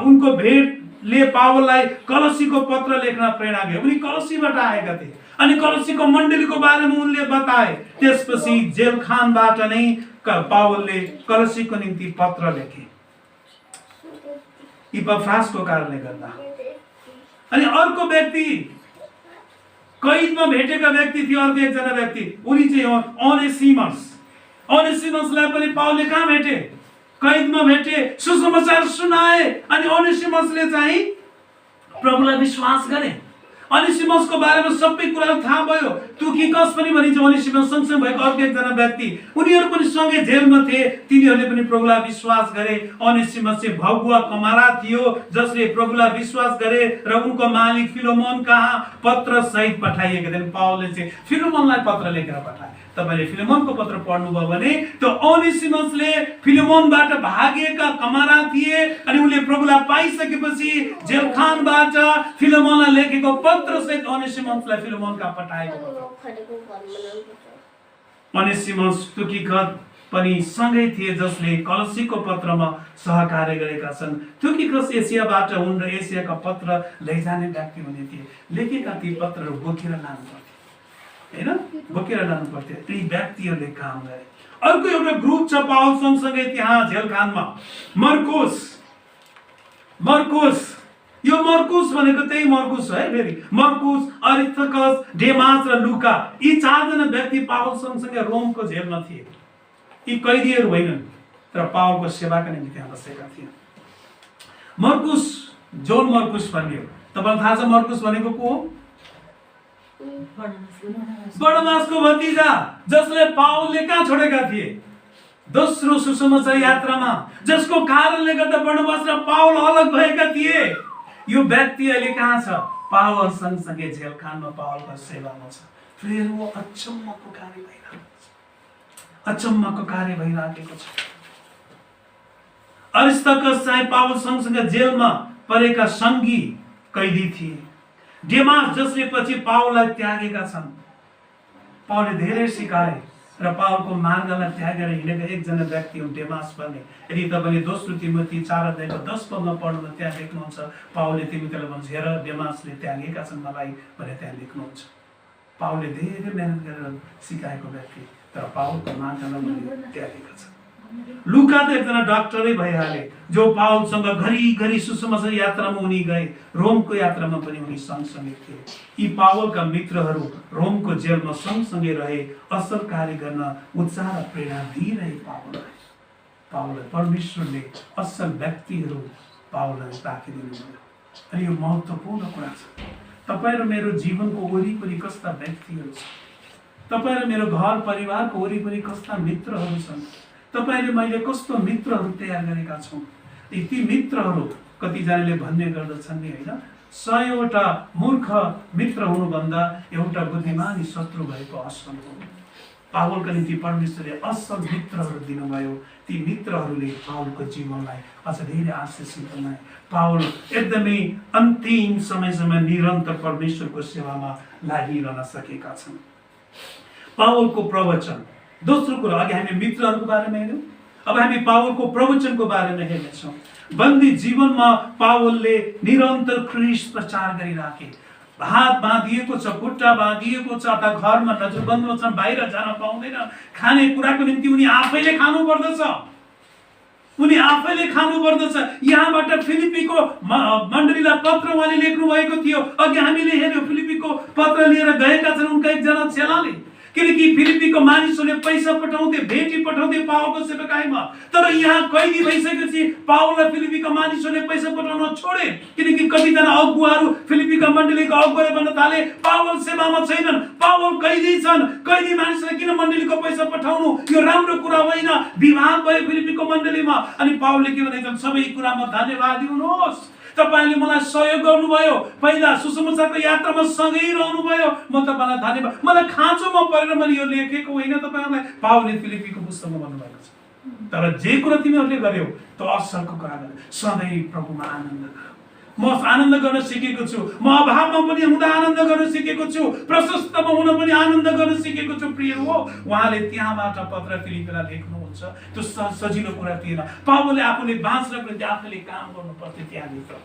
उनको भेटले पावललाई कलसीको पत्र लेख्न प्रेरणा दियो। उनी कलसीबाट आएका थिए अनि कलसीको मण्डलीको बारेमा उनले बताए। त्यसपछि जेलखानबाट नै पावलले कलसीको निम्ति पत्र लेखे, एपाफ्रासको कारणले गर्दा। अनि अर्को व्यक्ति कैदमा भेटेका व्यक्ति थियो, अर्को एकजना व्यक्ति, उनी चाहिँ ओनेसिमसलाई पनि पावलले कहाँ भेटे? कैदमा भेटे, सुसमाचार सुनाए। अनि ओनेसिमसले चाहिँ प्रभुलाई विश्वास गरे। ओनेसिमसको बारेमा सबै कुराहरू थाहा भयो। तुखिकस पनि भनिन्छ ओनेसिमस सँगसँगै भएको अर्को एकजना व्यक्ति, उनीहरू पनि सँगै जेलमा थिए, तिनीहरूले पनि प्रभुलाई विश्वास गरे। ओनेसिमस चाहिँ भगुवा कमारा थियो, जसले प्रभुलाई विश्वास गरे र उनको मालिक फिलोमोन कहाँ पत्र सहित पठाइएका थिए। पावलले चाहिँ फिलोमोनलाई पत्र लेखेर पठाए। तपाईले फिलोमोनको पत्र पढ्नुभयो भने त्यो ओनेसिमसले फिलोमोनबाट भागेका कमारा थिए, अनि उनले प्रभुलाई पाइसकेपछि जेलखानबाट फिलोमोनलाई लेखेको पत्र सहित ओनेसिमसलाई फिलोमोनका पठाएको पत्र। ओनेसिमस तुखिकस पनि सँगै थिए, जसले कलसीको पत्रमा सहकार्य गरेका छन्। तुखिकस एसियाबाट हुन् र एसियाका पत्र लैजाने व्यक्ति हुने थिए। लेखेका ती पत्रहरू बोकेर लानु पर्थ्यो, हैन? बोकेर लानु पर्थ्यो। ती व्यक्तिहरूले काम गरे। अर्को एउटा ग्रुप छ पावल सँगसँगै त्यहाँ जेलखानमा, मर्कुस। यो मर्कुस भनेको त्यही मर्कुस है। फेरि मर्कुस, अरिस्तर्खस, डेमास र लुका, यी चारजना व्यक्ति पावल सँगसँगै रोमको जेलमा थिए। यी कैदीहरू होइनन्, तर पावलको सेवाका निम्ति त्यहाँ बसेका थिए। मर्कुस, जोन मर्कुस भन्ने हो। तपाईलाई थाहा छ मर्कुस भनेको को हो? बर्नबासको भतिजा, जसले पावलले कहाँ छोडेका थिए? दोस्रो सुसमाचार यात्रामा, जसको कारणले गर्दा बर्नबास र पावल अलग भएका थिए। यो व्यक्ति अहिले कहाँ छ? पावल सँगसँगै जेलखानमा पावलको सेवामा छ। फेरि वो अचम्मको कार्य भइराखेको छ। अरिस्तर्खस चाहिँ पावल सँगसँगै जेलमा परेका सङ्गी कैदी थिए। डेमास, जसले पछि पावललाई त्यागेका छन्। पावलले धेरै सिकाए र पावलको मार्गलाई त्यागेर हिँडेका एकजना व्यक्ति हुन् डेमास भन्ने। यदि तपाईँले दोस्रो तिमोथी 4:10-15 पढ्नु त्यहाँ लेख्नुहुन्छ, पावलले तिमोथीलाई भन्छ, हेर डेमासले त्यागेका छन् मलाई भनेर त्यहाँ लेख्नुहुन्छ। पावलले धेरै मेहनत गरेर सिकाएको व्यक्ति, तर पावलको मार्गलाई त्यागेका छन्। लुका त एकजना डाक्टरै भइहाले, जो पावलसँग घरिघरि सुसमाचार यात्रामा उनी गए। रोमको यात्रामा पनि उनी सँगसँगै थिए। यी पावलका मित्रहरू रोमको जेलमा सँगसँगै रहे, असल कार्य गर्न उत्साह र प्रेरणा दिइरहे पावललाई परमेश्वरले असल व्यक्तिहरू पावललाई राखिदिनु भयो। अनि यो महत्त्वपूर्ण कुरा छ। तपाईँ र मेरो जीवनको वरिपरि कस्ता व्यक्तिहरू छन्? तपाईँ र मेरो घर परिवारको वरिपरि कस्ता मित्रहरू छन्? तपाईले मैले कस्तो मित्रहरू तयार गरेका छौँ? ती मित्रहरू कतिजनाले भन्ने गर्दछन् नि, होइन? 100वटा मूर्ख मित्र हुनुभन्दा एउटा बुद्धिमानी शत्रु भएको असल हो। पावलका निम्ति परमेश्वरले असल मित्रहरू दिनुभयो। ती मित्रहरूले पावलको जीवनलाई अझ धेरै आशीषित बनाए। पावल एकदमै अन्तिम समयसम्म निरन्तर परमेश्वरको सेवामा लागिरहन सकेका छन्। पावलको प्रवचन। दोस्रो कुरा, अघि हामी मित्रहरूको बारेमा हेर्यौँ, अब हामी पावलको प्रवचनको बारेमा हेर्नेछौँ। बन्दी जीवनमा पावलले निरन्तर ख्रीष्ट प्रचार गरिराखे। हात बाँधिएको छ, खुट्टा बाँधिएको छ, अथवा घरमा नजरबन्दमा छन्, बाहिर जान पाउँदैन। खाने कुराको निम्ति उनी आफैले खानु पर्दछ। यहाँबाट फिलिपीको मण्डलीलाई पत्र उहाँले लेख्नु भएको थियो। अघि हामीले हेर्यौँ, फिलिपीको पत्र लिएर गएका छन् उनका एकजना चेलाले। किनकि फिलिपीको मानिसहरूले पैसा पठाउँथे, भेटी पठाउँथे पावलको सेवकाईमा। तर यहाँ कैदी भइसकेपछि पावललाई फिलिपीका मानिसहरूले पैसा पठाउन छोडे, किनकि कतिजना अगुवाहरू फिलिपीका मण्डलीको अगुवाले भन्न थाले पावल सेवामा छैनन्, पावल कैदी छन्, कैदी मानिसलाई किन मण्डलीको पैसा पठाउनु, यो राम्रो कुरा होइन। विवाद भयो फिलिपीको मण्डलीमा। अनि पावलले के भनेछन्, सबै कुरामा धन्यवाद दिनुहोस्, तपाईले मलाई सहयोग गर्नुभयो, पहिला सुसमाचारको यात्रामा सँगै रहनुभयो, म तपाईलाई धन्यवाद, मलाई खाँचोमा परेर मैले यो लेखेको होइन तपाईहरुलाई, पावलले फिलिपीको पुस्तकमा भन्नुभएको छ। तर जे कुरा तिमीहरूले गर्यौ त्यो असलको कुरा गर्यौ, सधैँ प्रभुमा आनन्द गर। म आनन्द गर्न सिकेको छु, म अभावमा पनि हुँदा आनन्द गर्न सिकेको छु, प्रशस्तमा हुन पनि आनन्द गर्न सिकेको छु। प्रिय हो, उहाँले त्यहाँबाट पत्र फिलिपीलाई लेख्नुहुन्छ। त्यो सजिलो कुरा थिएन। पावलले आफूले बाँच्नको निम्ति आफूले काम गर्नु पर्थ्यो, त्यहाँभित्र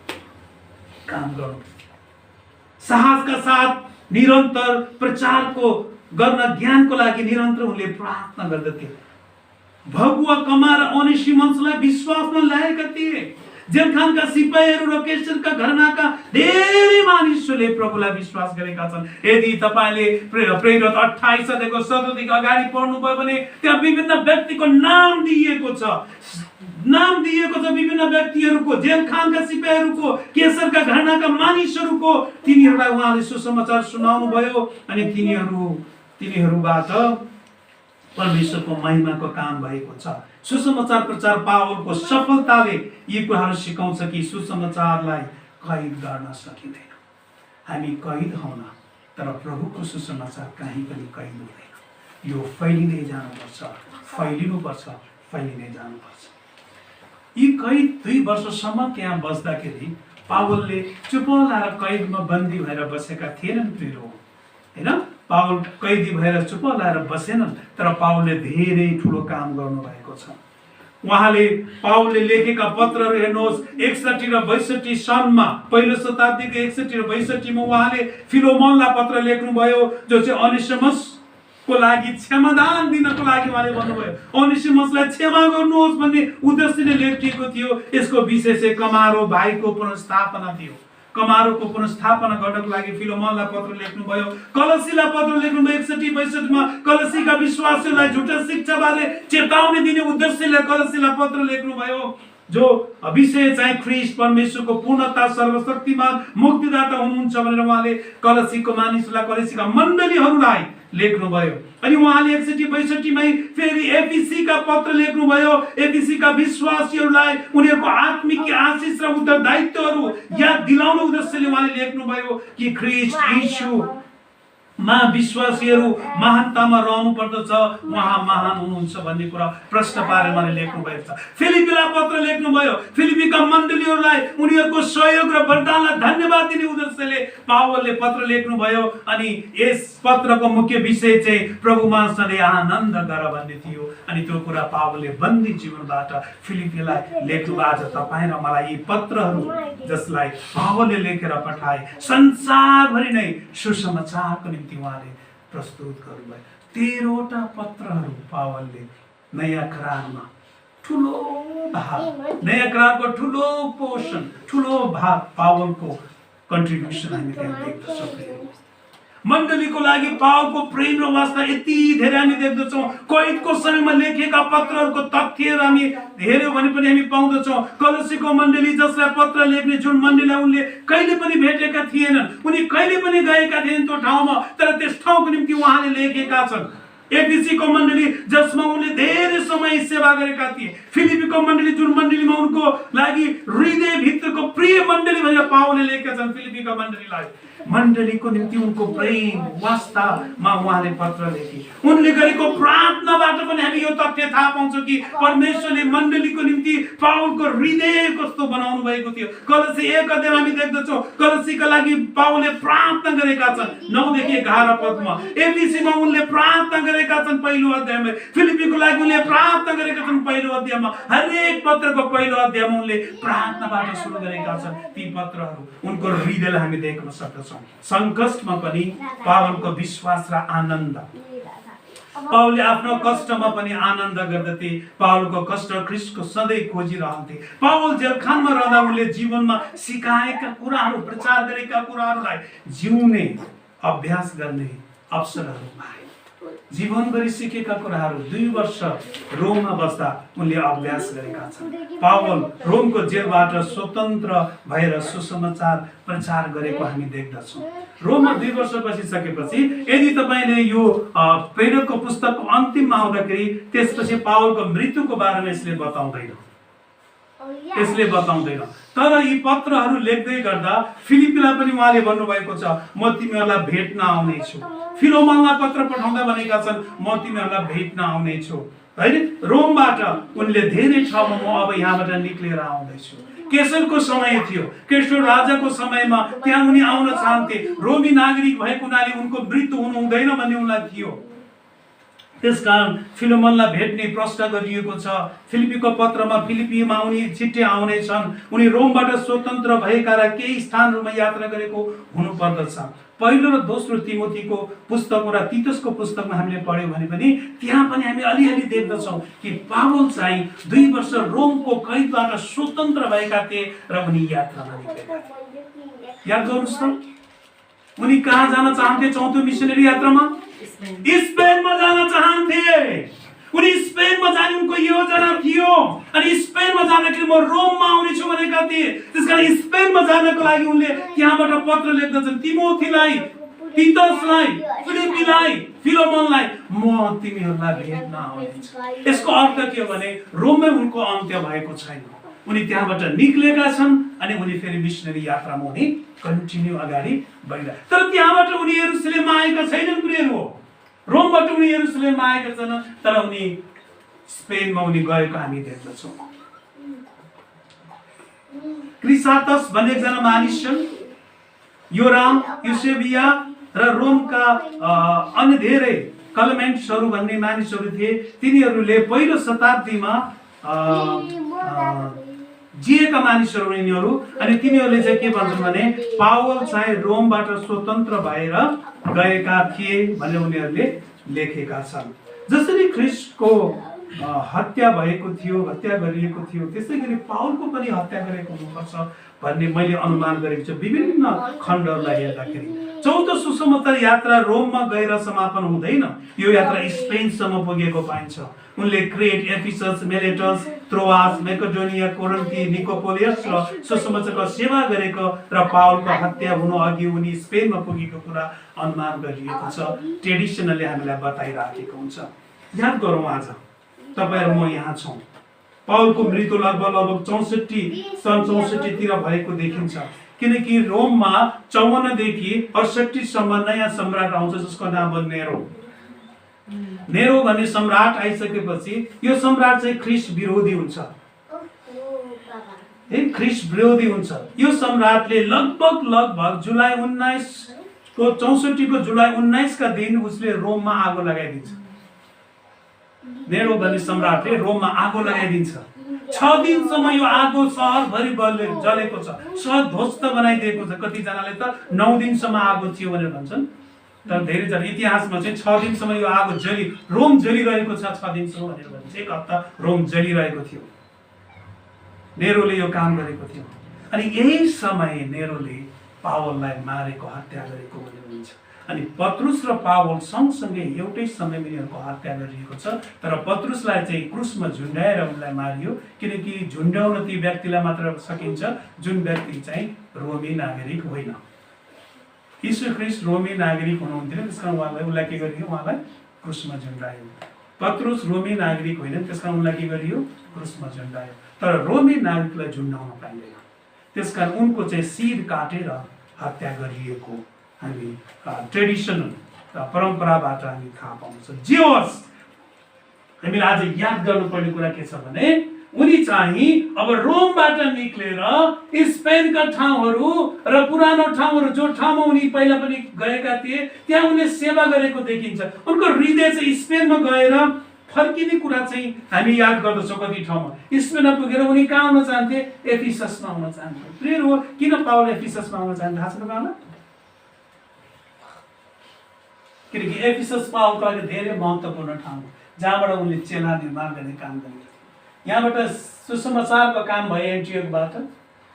काम गर्नु, साहसका साथ निरन्तर प्रचारको गर्न, ज्ञानको लागि निरन्तर उनले प्रार्थना गर्दथे। भगुवा कमार ओनेसिमसलाई विश्वासमा ल्याएका थिए। जेलखानका सिपाहीहरू र कैसरका घरानाका धेरै मानिसहरूले प्रभुलाई विश्वास गरेका छन्। यदि तपाईले प्रेरित 28 अध्यायको 17 देखि अगाडि पढ्नुभयो भने त्यहाँ विभिन्न व्यक्तिको नाम दिएको छ, विभिन्न व्यक्तिहरूको, जेलखानका सिपाहीहरूको, कैसरका घरानाका मानिसहरूको। तिनीहरूलाई उहाँले सुसमाचार सुनाउनु भयो अनि तिनीहरूबाट परमेश्वरको महिमाको काम भएको छ। सुसमाचार प्रचार पावलको सफलताले यी कुराहरू सिकाउँछ कि सुसमाचारलाई कैद गर्न सकिँदैन। हामी कैद हौँ, तर प्रभुको सुसमाचार कहीँ पनि कैद हुँदैन। यो फैलिँदै जानुपर्छ, फैलिँदै जानुपर्छ। यी कैद 2 वर्षसम्म त्यहाँ बस्दाखेरि पावलले चुप लाएर कैदमा बन्दी भएर बसेका थिएनन्। हैन, पावल कैदी भएर चुप लाएर बसेनन्, तर पावलले धेरै ठुलो काम गर्नुभएको छ। उहाँले पावलले लेखेका पत्रहरू हेर्नुहोस्, 61 र 62 सनमा, पहिलो शताब्दीको 61 र 62 मा उहाँले फिलोमोनलाई पत्र लेख्नुभयो, जो चाहिँ ओनेसिमस को लागि क्षमादान दिनको लागि उहाँले भन्नुभयो। ओनेसिमसलाई क्षमा गर्नुहोस् भन्ने उद्देश्यले लेखिएको थियो। यसको विषय चाहिँ कमारो भाइको पुनर्स्थापना थियो। कमारोको पुनर्स्थापना गर्नको लागि फिलोमोनलाई पत्र लेख्नुभयो। कलसीलाई पत्र लेख्नुभयो 61-62 मा। कलसीका विश्वासीहरूलाई झुटा शिक्षाबारे चेतावनी दिने उद्देश्यले कलसीलाई पत्र लेख्नुभयो, जो विषय चाहिँ ख्रीष्ट परमेश्वरको पूर्णता, सर्वशक्तिमान मुक्तिदाता हुनुहुन्छ भनेर उहाँले कलसीको मानिसलाई, कलसीका मण्डलीहरूलाई लेख्नुभयो। अनि उहाँले 61-62 मै फेरि एफिसी का पत्र लेख्नुभयो। एफिसी का विश्वासीहरूलाई उनीहरूको आत्मिक आशिष र उत्तरदायित्वहरू याद दिलाउने उद्देश्यले उहाँले लेख्नुभयो कि ख्रीष्ट यीशु मा विश्वासीहरू महानतामा रहनु पर्दछ, उहाँ महान हुनुहुन्छ भन्ने कुरा प्रश्न पारेर उहाँले लेख्नु भएको छ। फिलिपीलाई पत्र लेख्नुभयो। फिलिपीका मण्डलीहरूलाई उनीहरूको सहयोग र वरदानलाई धन्यवाद दिने उद्देश्यले पावलले पत्र लेख्नुभयो। अनि यस पत्रको मुख्य विषय चाहिँ प्रभुमा सधैँ आनन्द गर भन्ने थियो। अनि त्यो कुरा पावलले बन्दी जीवनबाट फिलिपीलाई लेख्नु। आज तपाईँ र मलाई यी पत्रहरू जसलाई पावलले लेखेर पठाए संसारभरि नै सुसमाचारको निम्ति उहाँले प्रस्तुत गर्नुभयो। 13 वटा पत्रहरू पावलले नयाँ करारमा ठुलो भाग, नयाँ करारको ठुलो पोर्सन, ठुलो भाग पावलको कन्ट्रिब्युसन हामी त्यहाँ देख्न सक्छौँ। मण्डलीको लागि पावलको प्रेम र वास्ता यति धेरै हामी देख्दछौँ। कैदको समयमा लेखेका पत्रहरूको तथ्यहरू हामी हेर्यौँ भने पनि हामी पाउँदछौँ। कलसीको मण्डली जसलाई पत्र लेख्ने, जुन मण्डलीलाई उनले कहिले पनि भेटेका थिएनन्, उनी कहिले पनि गएका थिएनन् त्यो ठाउँमा, तर त्यस ठाउँको निम्ति उहाँले लेखेका छन्। एफिसी को मण्डली जसमा उनले धेरै समय सेवा गरेका थिए। फिलिपीको मण्डली जुन मण्डलीमा उनको लागि हृदय भित्रको प्रिय मण्डली भनेर पावलले लेखेका छन्। फिलिपीको मण्डलीलाई, मण्डलीको निम्ति उनको प्रेम वास्तामा उहाँले पत्र लेखे। उनले गरेको प्रार्थनाबाट पनि हामी यो तथ्य थाहा पाउँछौँ कि परमेश्वरले मण्डलीको निम्ति पावलको हृदय कस्तो बनाउनु भएको थियो। कलसी 1 अध्यायमा हामी देख्दछौँ कलसीका लागि पावलले प्रार्थना गरेका छन् 9 देखि 11 पदमा। एफिसीमा उनले प्रार्थना गरेका छन् पहिलो अध्यायमा। फिलिपीको लागि उनले प्रार्थना गरेका छन् पहिलो अध्यायमा। हरेक पत्रको पहिलो अध्यायमा उनले प्रार्थनाबाट सुरु गरेका छन्। ती पत्रहरू उनको हृदयलाई हामी देख्न सक्छौँ। संकष्टमा पनि पावलको विश्वास र आनन्द। पावलले आफ्नो कष्टमा पनि आनन्द गर्दथे। पावलको कष्ट ख्रीष्टको सधैँ खोजिरहन्थे। पावल जेलखानमा रहँदा उनले जीवनमा सिकाएका कुराहरू, प्रचार गरेका कुराहरूलाई जिउने अभ्यास गर्ने अवसरहरू पाए। जीवनभरि सिकेका कुराहरू 2 वर्ष रोममा बस्दा उनले अभ्यास गरेका छन्। पावल रोमको जेलबाट स्वतन्त्र भएर सुसमाचार प्रचार गरेको हामी देख्दछौँ। रोममा 2 वर्ष बसिसकेपछि यदि तपाईँले यो प्रेरकको पुस्तकको अन्तिममा आउँदाखेरि त्यसपछि पावलको मृत्युको बारेमा यसले बताउँदैन। तर यी पत्रहरू लेख्दै गर्दा फिलिपीलाई पनि उहाँले भन्नुभएको छ, म तिमीहरूलाई भेट्न आउनेछु। फिलोमनलाई पत्र पठाउँदा भनेका छन्, म तिमीहरूलाई भेट्न आउनेछु। हैन, रोमबाट उनले धेरै ठाउँमा म अब यहाँबाट निक्लेर आउँदैछु। केसरको समय थियो, केसर राजाको समयमा त्यहाँ उनी आउन चाहन्थे। रोमी नागरिक भएको हुनाले उनको मृत्यु हुनु हुँदैन भन्ने उनलाई थियो। त्यसकारण फिलोमनलाई भेट्ने प्रश्न गरिएको छ। फिलिपीको पत्रमा फिलिपीमा उनी छिट्टै आउनेछन्। उनी रोमबाट स्वतन्त्र भएका र केही स्थानहरूमा यात्रा गरेको हुनुपर्दछ। पहिलो र दोस्रो तिमोथीको पुस्तक र तीतसको पुस्तकमा हामीले पढ्यौँ भने पनि त्यहाँ पनि हामी अलिअलि देख्दछौँ कि पावल चाहिँ 2 वर्ष रोमको कैदबाट स्वतन्त्र भएका थिए र उनी यात्रामा निक्लेका। याद गर्नुहोस् त, उनी कहाँ जान चाहन्थे? 4औं मिसनरी यात्रामा स्पेनमा जान चाहन्थे। उनी स्पेनमा जाने उनको योजना थियो। अनि स्पेनमा जाँदाखेरि म रोममा आउनेछु भनेका थिए। त्यसकारण स्पेनमा जानको लागि उनले त्यहाँबाट पत्र लेख्दछन् तिमोथीलाई, तीतसलाई, फिलिपीलाई, फिलोमनलाई, म तिमीहरूलाई भेट्न आउनेछु। यसको अर्थ के हो भने रोममै उनको अन्त्य भएको छैन। उनी त्यहाँबाट निक्लेका छन् अनि उनी फेरि मिसनरी यात्रामा उनी कन्टिन्यू अगाडि बढिरहेका। तर त्यहाँबाट उनी यरुशलेममा आएका छैनन् प्रियहरू। रोमबाट उनी यरुशलेममा आएका छन्, तर उनी स्पेनमा उनी गएको हामी देख्दछौँ। क्रिसातस भन्ने एकजना मानिस छन्। योराम, युसेबिया र रोमका अन्य धेरै क्लेमेन्टसहरू भन्ने मानिसहरू थिए। तिनीहरूले पहिलो शताब्दीमा जिएका मानिसहरू यिनीहरू। अनि तिनीहरूले चाहिँ के भन्छन् भने पावल चाहिँ रोमबाट स्वतन्त्र भएर गएका थिए भनेर उनीहरूले लेखेका छन्। जसरी ख्रिस्टको हत्या भएको थियो, हत्या गरिएको थियो, त्यसै गरी पावलको पनि हत्या गरेको हुनुपर्छ भन्ने मैले अनुमान गरेको छु विभिन्न खण्डहरूलाई हेर्दाखेरि। 14 सुसमाचार यात्रा रोममा गएर समापन हुँदैन। यो यात्रा स्पेनसम्म पुगेको पाइन्छ। उनले Crete, Ephesus, Miletus, Troas, Macedonia, Corinth, Nicopolis र सुसमाचारको सेवा गरेको र पावलको हत्या हुनु अघि उनी स्पेनमा पुगेको कुरा अनुमान गरिएको छ। ट्रेडिसनले हामीलाई बताइराखेको हुन्छ। याद गरौँ, आज तपाईहरु म यहाँ छौँ। पावलको मृत्यु लगभग 64 तिर भएको देखिन्छ। किनकि रोममा 54 देखि 68 सम्म नयाँ सम्राट आउँछ जसको नाम हो नेरो। नेरो भन्ने सम्राट आइसकेपछि यो सम्राट चाहिँ ख्रिस्ट विरोधी हुन्छ। ख्रिस्ट विरोधी हुन्छ। यो सम्राटले लगभग जुलाई 19 को 64 को जुलाई 19 का दिन उसले रोममा आगो लगाइदिन्छ। नेरो भन्ने सम्राटले रोममा आगो लगाइदिन्छ। 6 दिनसम्म यो आगो सहरभरि जलेको छ। सहर ध्वस्त बनाइदिएको छ। कतिजनाले त 9 दिनसम्म आगो थियो भनेर भन्छन्। तर धेरैजना इतिहासमा चाहिँ 6 दिनसम्म यो आगो रोम जलिरहेको छ। 6 दिनसम्म भनेर भन्छ। 1 हप्ता रोम जलिरहेको थियो। नेरोले यो काम गरेको थियो। अनि यही समय नेरोले पावललाई मारेको, हत्या गरेको भनेर भन्छ। अनि पत्रुस र पावल सँगसँगै एउटै समयमा यिनीहरूको हत्या गरिएको छ। तर पत्रुसलाई चाहिँ क्रुसमा झुन्डाएर उनलाई मारियो। किनकि झुन्डाउन ती व्यक्तिलाई मात्र सकिन्छ जुन व्यक्ति चाहिँ रोमी नागरिक होइन। यीशु ख्रिस्ट रोमी नागरिक हुनुहुन्थेन, त्यसकारण उनलाई के गरियो? उहाँलाई क्रुसमा झुन्डायो। पत्रुस रोमी नागरिक होइन, त्यसकारण उनलाई के गरियो? क्रुसमा झुन्डायो। तर रोमी नागरिकलाई झुन्डाउन पाइँदैन। त्यसकारण उनको चाहिँ शिर काटेर हत्या गरिएको हामी ट्रेडिसनल परम्पराबाट हामी थाहा पाउँछ। जे होस्, हामीले आज याद गर्नुपर्ने कुरा के छ भने उनी चाहिँ अब रोमबाट निक्लेर स्पेनका ठाउँहरू र पुरानो ठाउँहरू जो ठाउँमा उनी पहिला पनि गएका थिए त्यहाँ उनले सेवा गरेको देखिन्छ। उनको हृदय चाहिँ स्पेनमा गएर फर्किने कुरा चाहिँ हामी याद गर्दछौँ। कति ठाउँमा स्पेनमा पुगेर उनी कहाँ आउन चाहन्थे? एफिससमा आउन चाहन्थे। प्रियहरू, किन पावल एफिससमा आउन चाहन्थे थाहा छ तपाईँलाई? किनकि एफिसस पावलको लागि धेरै महत्त्वपूर्ण ठाउँ हो जहाँबाट उनले चेला निर्माण गर्ने काम गरे। यहाँबाट सुसमाचारको काम भयो। एन्टियोकबाट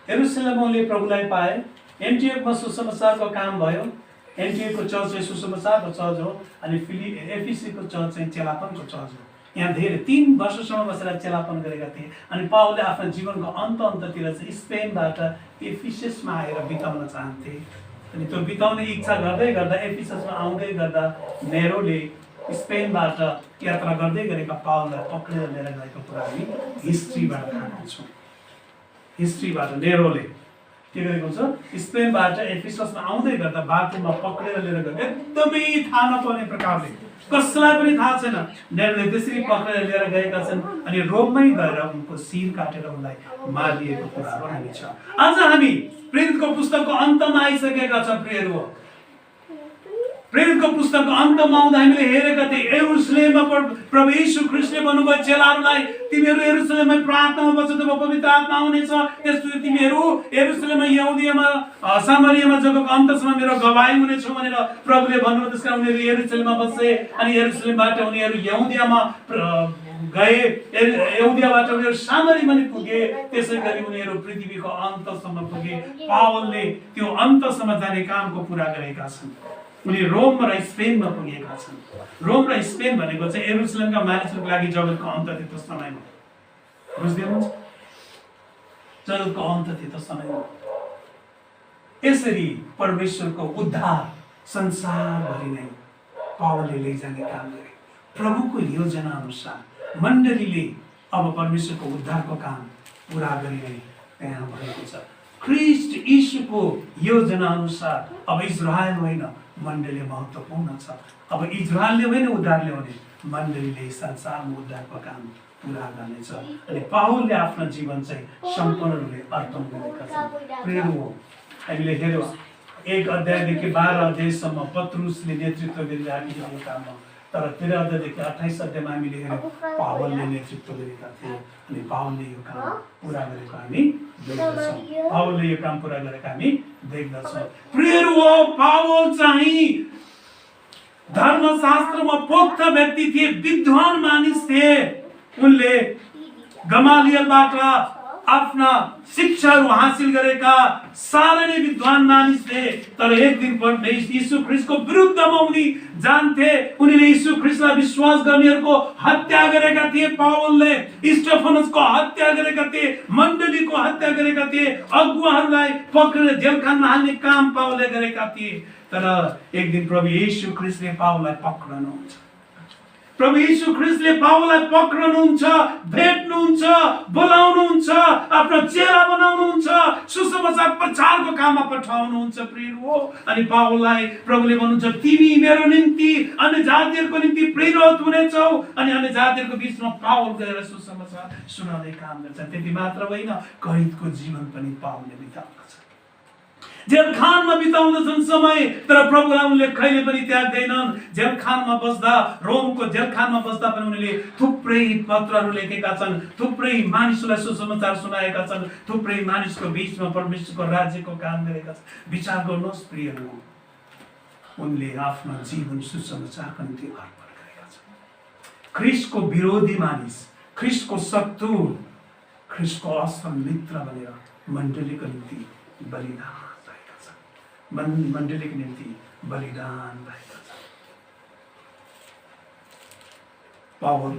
यरुशलेममा उनले प्रभुलाई पाए। एन्टियोकमा सुसमाचारको काम भयो। एनटिएको चर्च चाहिँ सुसमाचारको चर्च हो, अनि एफिसीको चर्च चाहिँ चेलापनको चर्च हो। यहाँ धेरै 3 वर्षसम्म बसेर चेलापन गरेका थिए। अनि पावलले आफ्नो जीवनको अन्ततिर चाहिँ स्पेनबाट एफिससमा आएर बिताउन चाहन्थे। अनि त्यो बिताउने इच्छा गर्दै गर्दा एफिससमा आउँदै गर्दा नेरोले स्पेनबाट यात्रा गर्दै गरेका पावललाई पक्रेर लिएर गएको कुरा हामी हिस्ट्रीबाट थाहा पाउँछौँ। हिस्ट्रीबाट नेरोले के गरेको छ, स्पेनबाट एफिससमा आउँदै गर्दा बाटोमा पक्रेर लिएर गएको, एकदमै थाहा नपर्ने प्रकारले, कसैलाई पनि थाहा छैन, नेरोले त्यसरी पक्रेर लिएर गएका छन्। अनि रोममै गएर उनको शिर काटेर उनलाई मारिएको कुराहरू हामी छ। आज हामी प्रेरितको पुस्तकको अन्तमा आइसकेका छौँ प्रियहरू। प्रेरितको पुस्तकको अन्तमा आउँदा हामीले हेरेका थियौँ यरुशलेममा प्रभु यीशु ख्रीष्टले भन्नुभयो चेलाहरूलाई, तिमीहरू यरुशलेममा प्रार्थनामा बस्छ तब पवित्र आत्मा आउनेछ, त्यसपछि तिमीहरू यरुशलेममा यहुदियामा सामरियामा जगतको अन्तसम्म मेरो गवाही हुनेछौ भनेर प्रभुले भन्नुभयो। त्यसकारण उनीहरू यरुशलेममा बसे, अनि यरुशलेमबाट उनीहरू यहुदियामा गए, यहुदियाबाट उनीहरू सामरीमा पनि पुगे, त्यसै गरी उनीहरू पृथ्वीको अन्तसम्म पुगे। पावलले त्यो अन्तसम्म जाने कामको पुरा गरेका छन्। उनी रोम र स्पेनमा पुगेका छन्। रोम र स्पेन भनेको चाहिँ यरुशलेमका मानिसहरूको लागि जगतको अन्त थियो त्यो समयमा। बुझ्दै हुनुहुन्छ? जगतको अन्त थियो त्यो समयमा। यसरी परमेश्वरको उद्धार संसारभरि नै पावलले लैजाने काम गरे। प्रभुको योजना अनुसार मण्डलीले अब परमेश्वरको उद्धारको काम पुरा गरिने त्यहाँ भएको छ। ख्रीष्ट यीशुको योजना अनुसार अब इजरायल होइन, मण्डली महत्त्वपूर्ण छ। अब इजरायलले होइन उद्धार ल्याउने, मण्डलीले संसारमा उद्धारको काम पुरा गर्नेछ। अनि पावलले आफ्नो जीवन चाहिँ सम्पूर्ण रूपले अर्पण गरेका छन्। प्रिय हो, हामीले हेर्यौँ 1 अध्यायदेखि 12 अध्यायसम्म पत्रुसले नेतृत्व गरिरहेको यो काममा, तर 13 अध्यायदेखि 28 अध्यायमा हामीले हेर्यौँ पावलले नेतृत्व गरेका थिए। अनि पावलले यो काम पुरा गरेको हामी देख्दछौँ। पावलले यो काम पुरा गरेका हामी देख्दछौँ। प्रियहरू हो, पावल चाहिँ धर्मशास्त्रमा पोख्त व्यक्ति थिए, विद्वान मानिस थिए। उनले गमालियलबाट आफ्ना शिक्षाहरू हासिल गरेका साह्रै नै विद्वान मानिस थिए। तर एक दिन यीशु ख्रीष्टको विरुद्धमा उनी जान्थे। उनीले यीशु ख्रीष्टलाई विश्वास गर्नेहरूको हत्या गरेका थिए। पावलले स्टेफनसको हत्या गरेका थिए, मण्डलीको हत्या गरेका थिए, अगुवाहरूलाई पक्रेर जेलखानामा हाल्ने काम पावलले गरेका थिए। तर एक दिन प्रभु यीशु ख्रीष्टले पावललाई पक्रनुहुन्छ। प्रभु यीशु ख्रीष्टले पावललाई पक्रनुहुन्छ, भेट्नुहुन्छ, बोलाउनुहुन्छ, आफ्नो चेला बनाउनुहुन्छ, सुसमाचार प्रचारको काममा पठाउनुहुन्छ। प्रिय हो, अनि पावललाई प्रभुले भन्नुहुन्छ तिमी मेरो निम्ति अन्य जातिहरूको निम्ति प्रेरित हुनेछौ। अनि अन्य जातिहरूको बीचमा पावल गएर सुसमाचार सुनाउने काम गर्छ। त्यति मात्र होइन, कैदको जीवन पनि पावलले बिताउदछ। जेलखानमा बिताउँदछन् समय, तर प्रभुलाई उनले कहिले पनि त्याग्दैनन्। जेलखानमा बस्दा, रोमको जेलखानमा बस्दा पनि उनले थुप्रै पत्रहरू लेखेका छन्, थुप्रै मानिसहरूलाई सुसमाचार सुनाएका छन्, थुप्रै मानिसको बीचमा परमेश्वरको राज्यको काम गरेका छन्। विचार गर्नुहोस् प्रियहरू, उनले आफ्नो जीवन सुसमाचारको निम्ति अर्पण गरेका छन्। ख्रीष्टको विरोधी मानिस, ख्रीष्टको शत्रु, ख्रीष्टको असल मित्र बनेर मण्डलीको निम्ति बलिदान मण्डलीको निम्ति बलिदान भएका छन्। पावल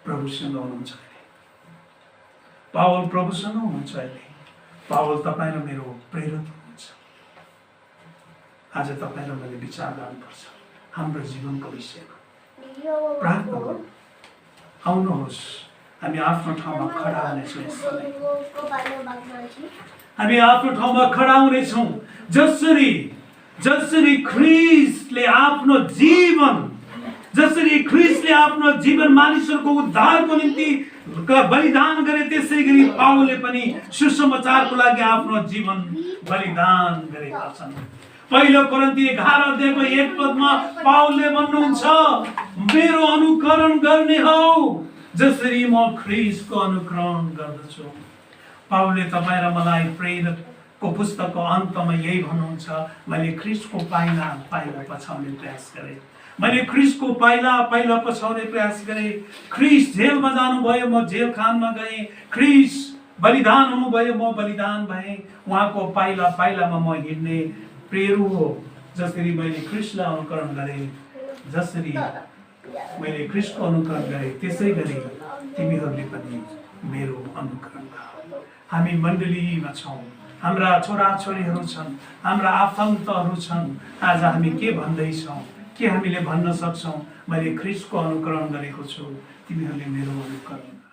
प्रभुसँग हुनुहुन्छ अहिले। पावल प्रभुसँग हुनुहुन्छ अहिले। पावल तपाईँ र मेरो प्रेरित हुनुहुन्छ। आज तपाईँ र मैले विचार गर्नुपर्छ हाम्रो जीवनको विषयमा। प्रार्थना गरौँ। आउनुहोस्, हामी आफ्नो ठाउँमा खडा हुनेछौँ। हामी आफ्नो ठाउँमा खडा हुनेछौँ। जसरी ख्रीष्टले आफ्नो जीवन मानिसहरूको उद्धारको निम्ति बलिदान गरे, त्यसै गरी पावलले पनि सुसमाचारको लागि आफ्नो जीवन बलिदान गरेका छन्। पहिलो कोरिन्थी 11 अध्यायको 1 पदमा पावलले भन्नुहुन्छ मेरो अनुकरण गर्ने हौ जसरी म ख्रीष्टको अनुकरण गर्दछु। पावलले तपाईँ र मलाई प्रेरितको पुस्तकको अन्तमा यही भन्नुहुन्छ, मैले ख्रीष्टको पाइला पछाउने प्रयास गरेँ। मैले ख्रीष्टको पाइला पछाउने प्रयास गरेँ। ख्रीष्ट जेलमा जानुभयो, म जेलखानमा गएँ। ख्रीष्ट बलिदान हुनुभयो, म बलिदान भएँ। उहाँको पाइलामा म हिँड्ने। प्रियहरू हो, जसरी मैले ख्रिस्टलाई अनुकरण गरेँ, जसरी मैले ख्रिस्टको अनुकरण गरेँ, त्यसै गरी तिमीहरूले पनि मेरो अनुकरण गर। हामी मण्डलीमा छौँ, हाम्रा छोराछोरीहरू छन्, हाम्रा आफन्तहरू छन्। आज हामी के भन्दैछौँ? के हामीले भन्न सक्छौँ? मैले ख्रिस्टको अनुकरण गरेको छु, तिमीहरूले मेरो अनुकरण गर।